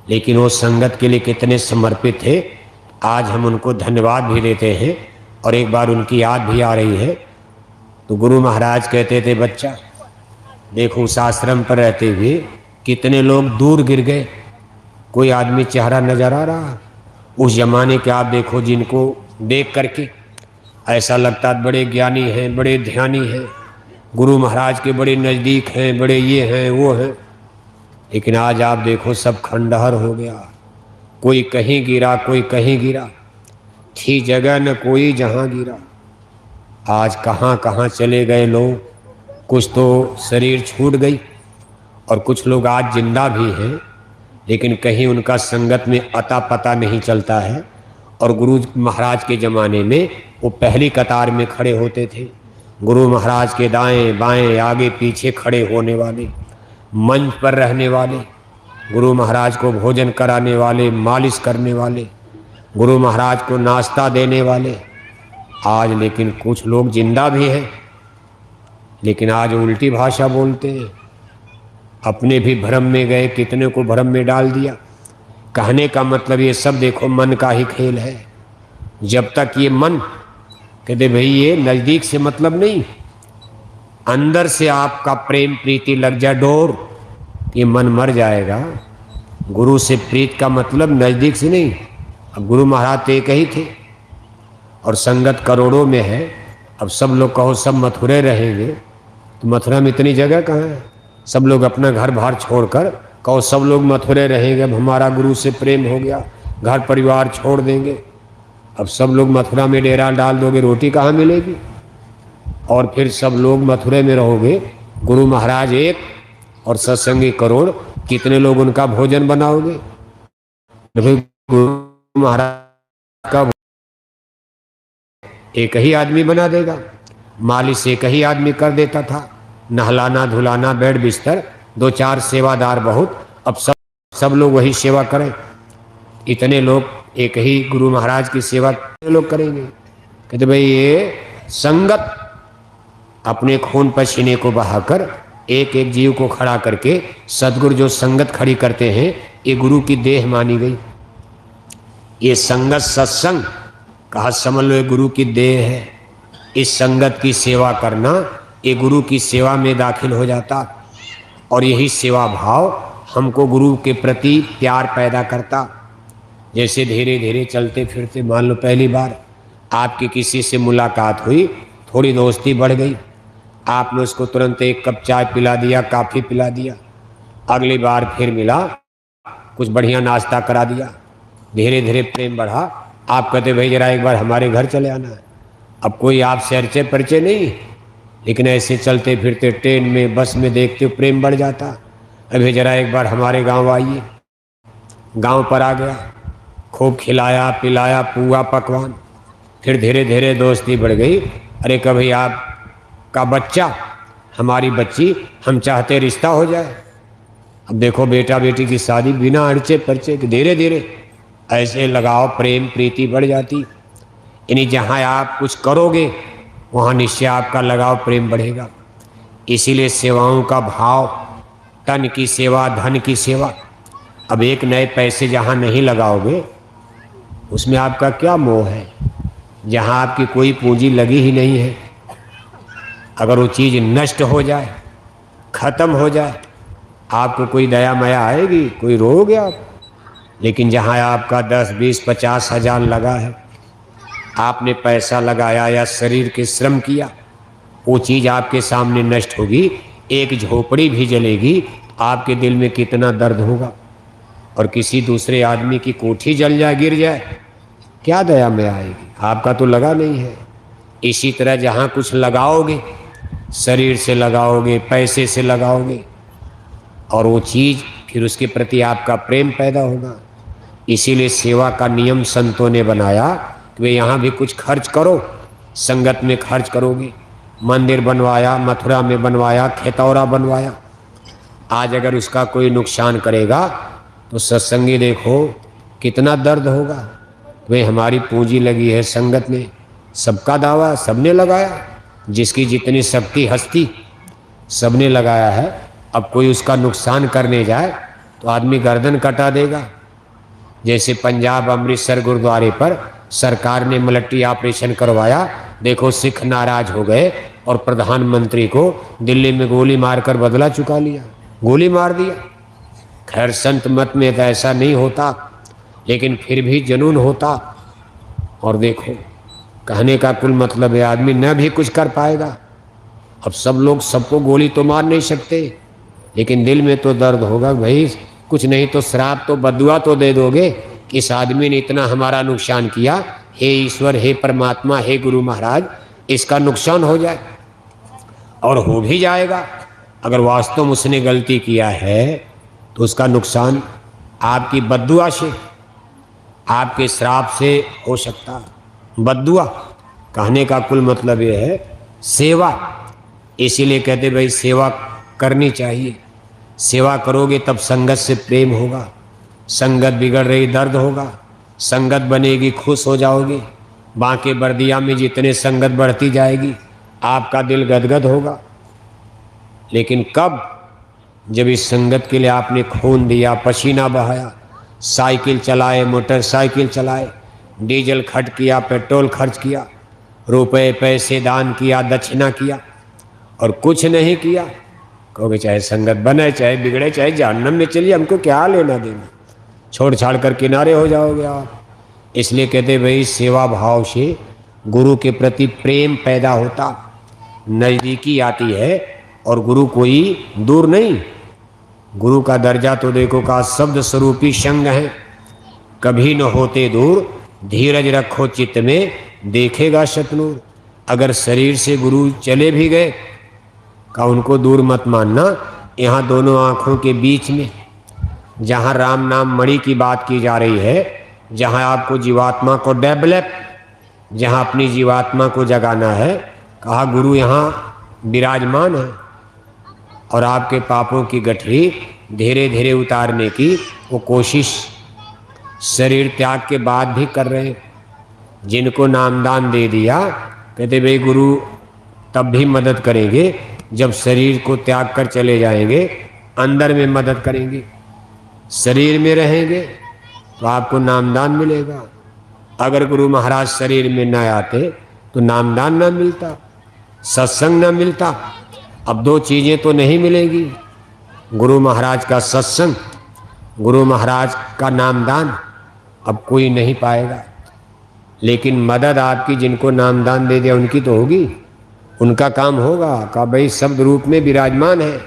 लेकिन वो संगत के लिए कितने समर्पित थे। आज हम उनको धन्यवाद भी देते हैं और एक बार उनकी याद भी आ रही है। तो गुरु महाराज कहते थे, बच्चा देखो उस आश्रम पर रहते हुए कितने लोग दूर गिर गए, कोई आदमी चेहरा नजर आ रहा। उस जमाने के आप देखो, जिनको देख करके ऐसा लगता है बड़े ज्ञानी हैं, बड़े ध्यानी हैं, गुरु महाराज के बड़े नज़दीक हैं, बड़े ये हैं वो हैं, लेकिन आज आप देखो सब खंडहर हो गया। कोई कहीं गिरा, कोई कहीं गिरा, थी जगह न कोई जहाँ गिरा। आज कहाँ कहाँ चले गए लोग। कुछ तो शरीर छूट गई और कुछ लोग आज जिंदा भी हैं, लेकिन कहीं उनका संगत में अता पता नहीं चलता है। और गुरु महाराज के ज़माने में वो पहली कतार में खड़े होते थे। गुरु महाराज के दाएं बाएं आगे पीछे खड़े होने वाले, मंच पर रहने वाले, गुरु महाराज को भोजन कराने वाले, मालिश करने वाले, गुरु महाराज को नाश्ता देने वाले। आज लेकिन कुछ लोग जिंदा भी हैं, लेकिन आज उल्टी भाषा बोलते हैं। अपने भी भ्रम में गए, कितने को भ्रम में डाल दिया। कहने का मतलब ये सब देखो मन का ही खेल है। जब तक ये मन कहते भाई ये नज़दीक से मतलब नहीं, अंदर से आपका प्रेम प्रीति लग जाए डोर, ये मन मर जाएगा। गुरु से प्रीत का मतलब नज़दीक से नहीं। अब गुरु महाराज तो एक ही थे और संगत करोड़ों में है। अब सब लोग कहो सब मथुरे रहेंगे, तो मथुरा में इतनी जगह कहाँ है। सब लोग अपना घर बार छोड़कर कहो सब लोग मथुरे रहेंगे, अब हमारा गुरु से प्रेम हो गया, घर परिवार छोड़ देंगे। अब सब लोग मथुरा में डेरा डाल दोगे, रोटी कहाँ मिलेगी। और फिर सब लोग मथुरे में रहोगे, गुरु महाराज एक और सत्संगी करोड़, कितने लोग उनका भोजन बनाओगे। गुरु महाराज का एक ही आदमी बना देगा, मालिश एक ही आदमी कर देता था, नहलाना धुलाना बेड बिस्तर, 2-4 सेवादार बहुत। अब सब लोग वही सेवा करें, इतने लोग एक ही गुरु महाराज की सेवा लोग करेंगे। कहते भाई ये संगत अपने खून पसीने को बहाकर एक एक जीव को खड़ा करके सदगुरु जो संगत खड़ी करते हैं, ये गुरु की देह मानी गई। ये संगत सत्संग कहा समझ लो, ये गुरु की देह है। इस संगत की सेवा करना ये गुरु की सेवा में दाखिल हो जाता, और यही सेवा भाव हमको गुरु के प्रति प्यार पैदा करता। जैसे धीरे धीरे चलते फिरते मान लो पहली बार आपकी किसी से मुलाकात हुई, थोड़ी दोस्ती बढ़ गई, आपने उसको तुरंत एक कप चाय पिला दिया, काफ़ी पिला दिया। अगली बार फिर मिला, कुछ बढ़िया नाश्ता करा दिया, धीरे धीरे प्रेम बढ़ा। आप कहते भाई जरा एक बार हमारे घर चले आना है। अब कोई आपसे अर्चे परिचय नहीं, लेकिन ऐसे चलते फिरते ट्रेन में बस में देखते हो प्रेम बढ़ जाता। अभी जरा एक बार हमारे गांव आइए। गांव पर आ गया, खूब खिलाया पिलाया, पुआ पकवान, फिर धीरे धीरे दोस्ती बढ़ गई। अरे कभी आपका बच्चा हमारी बच्ची, हम चाहते रिश्ता हो जाए। अब देखो बेटा बेटी की शादी बिना अर्चे परिचय के, धीरे धीरे ऐसे लगाओ प्रेम प्रीति बढ़ जाती। यानी जहाँ आप कुछ करोगे वहाँ निश्चय आपका लगाव प्रेम बढ़ेगा। इसीलिए सेवाओं का भाव, तन की सेवा धन की सेवा। अब एक नए पैसे जहाँ नहीं लगाओगे उसमें आपका क्या मोह है। जहाँ आपकी कोई पूंजी लगी ही नहीं है, अगर वो चीज़ नष्ट हो जाए, खत्म हो जाए, आपको कोई दया माया आएगी, कोई रोओगे आप। लेकिन जहाँ आपका 10, 20, 50 हज़ार लगा है, आपने पैसा लगाया या शरीर के श्रम किया, वो चीज़ आपके सामने नष्ट होगी। एक झोपड़ी भी जलेगी, आपके दिल में कितना दर्द होगा। और किसी दूसरे आदमी की कोठी जल जाए, गिर जाए, क्या दया में आएगी, आपका तो लगा नहीं है। इसी तरह जहाँ कुछ लगाओगे, शरीर से लगाओगे, पैसे से लगाओगे, और वो चीज़ फिर उसके प्रति आपका प्रेम पैदा होगा। इसीलिए सेवा का नियम संतों ने बनाया कि वे यहाँ भी कुछ खर्च करो, संगत में खर्च करोगे। मंदिर बनवाया, मथुरा में बनवाया, खेतौरा बनवाया, आज अगर उसका कोई नुकसान करेगा तो सत्संगी देखो कितना दर्द होगा। वे हमारी पूंजी लगी है संगत में, सबका दावा सबने लगाया, जिसकी जितनी शक्ति हस्ती सबने लगाया है। अब कोई उसका नुकसान करने जाए तो आदमी गर्दन कटा देगा। जैसे पंजाब अमृतसर गुरुद्वारे पर सरकार ने मिलिट्री ऑपरेशन करवाया, देखो सिख नाराज हो गए और प्रधानमंत्री को दिल्ली में गोली मारकर बदला चुका लिया, गोली मार दिया। खैर संत मत में तो ऐसा नहीं होता, लेकिन फिर भी जुनून होता। और देखो कहने का कुल मतलब है आदमी न भी कुछ कर पाएगा। अब सब लोग सबको गोली तो मार नहीं सकते, लेकिन दिल में तो दर्द होगा, भाई कुछ नहीं तो श्राप तो बदुआ तो दे दोगे कि इस आदमी ने इतना हमारा नुकसान किया, हे ईश्वर, हे परमात्मा, हे गुरु महाराज, इसका नुकसान हो जाए। और हो भी जाएगा। अगर वास्तव में उसने गलती किया है तो उसका नुकसान आपकी बद्दुआ से, आपके श्राप से हो सकता। बद्दुआ कहने का कुल मतलब यह है सेवा। इसीलिए कहते भाई सेवा करनी चाहिए। सेवा करोगे तब संगत से प्रेम होगा, संगत बिगड़ रही दर्द होगा, संगत बनेगी खुश हो जाओगे। बांके बर्दिया में जितने संगत बढ़ती जाएगी आपका दिल गदगद होगा। लेकिन कब? जब इस संगत के लिए आपने खून दिया, पसीना बहाया, साइकिल चलाए, मोटरसाइकिल चलाए, डीजल खर्च किया, पेट्रोल खर्च किया, रुपए पैसे दान किया, दक्षिणा किया, और कुछ नहीं किया, कहोगे चाहे संगत बने चाहे बिगड़े चाहे जहन्नम में चलिए, हमको क्या लेना देना, छोड़ छाड़ कर किनारे हो जाओगे आप। इसलिए कहते भाई सेवा भाव से गुरु के प्रति प्रेम पैदा होता, नज़दीकी आती है। और गुरु कोई दूर नहीं, गुरु का दर्जा तो देखो का शब्द स्वरूपी संग है। कभी न होते दूर, धीरज रखो चित्त में, देखेगा शतनूर। अगर शरीर से गुरु चले भी गए का उनको दूर मत मानना। यहाँ दोनों आँखों के बीच में जहाँ राम नाम मणि की बात की जा रही है, जहाँ आपको जीवात्मा को डेवलप, जहाँ अपनी जीवात्मा को जगाना है, कहा गुरु यहाँ विराजमान है। और आपके पापों की गठरी धीरे धीरे उतारने की वो कोशिश शरीर त्याग के बाद भी कर रहे हैं। जिनको नामदान दे दिया कहते भाई गुरु तब भी मदद करेंगे जब शरीर को त्याग कर चले जाएंगे, अंदर में मदद करेंगे। शरीर में रहेंगे तो आपको नामदान मिलेगा। अगर गुरु महाराज शरीर में न आते तो नामदान न मिलता, सत्संग न मिलता। अब दो चीज़ें तो नहीं मिलेगी, गुरु महाराज का सत्संग, गुरु महाराज का नामदान अब कोई नहीं पाएगा। लेकिन मदद आपकी जिनको नामदान दे दिया उनकी तो होगी, उनका काम होगा का भाई शब्द रूप में विराजमान है,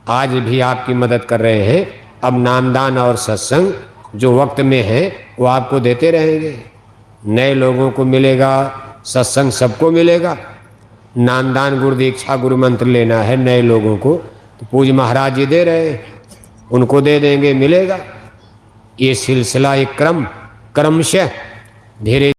आज भी आपकी मदद कर रहे हैं। अब नामदान और सत्संग जो वक्त में है वो आपको देते रहेंगे। नए लोगों को मिलेगा, सत्संग सबको मिलेगा। नामदान गुरु दीक्षा गुरु मंत्र लेना है नए लोगों को तो पूज्य महाराज जी दे रहे हैं, उनको दे देंगे, मिलेगा। ये सिलसिला एक क्रमशः धीरे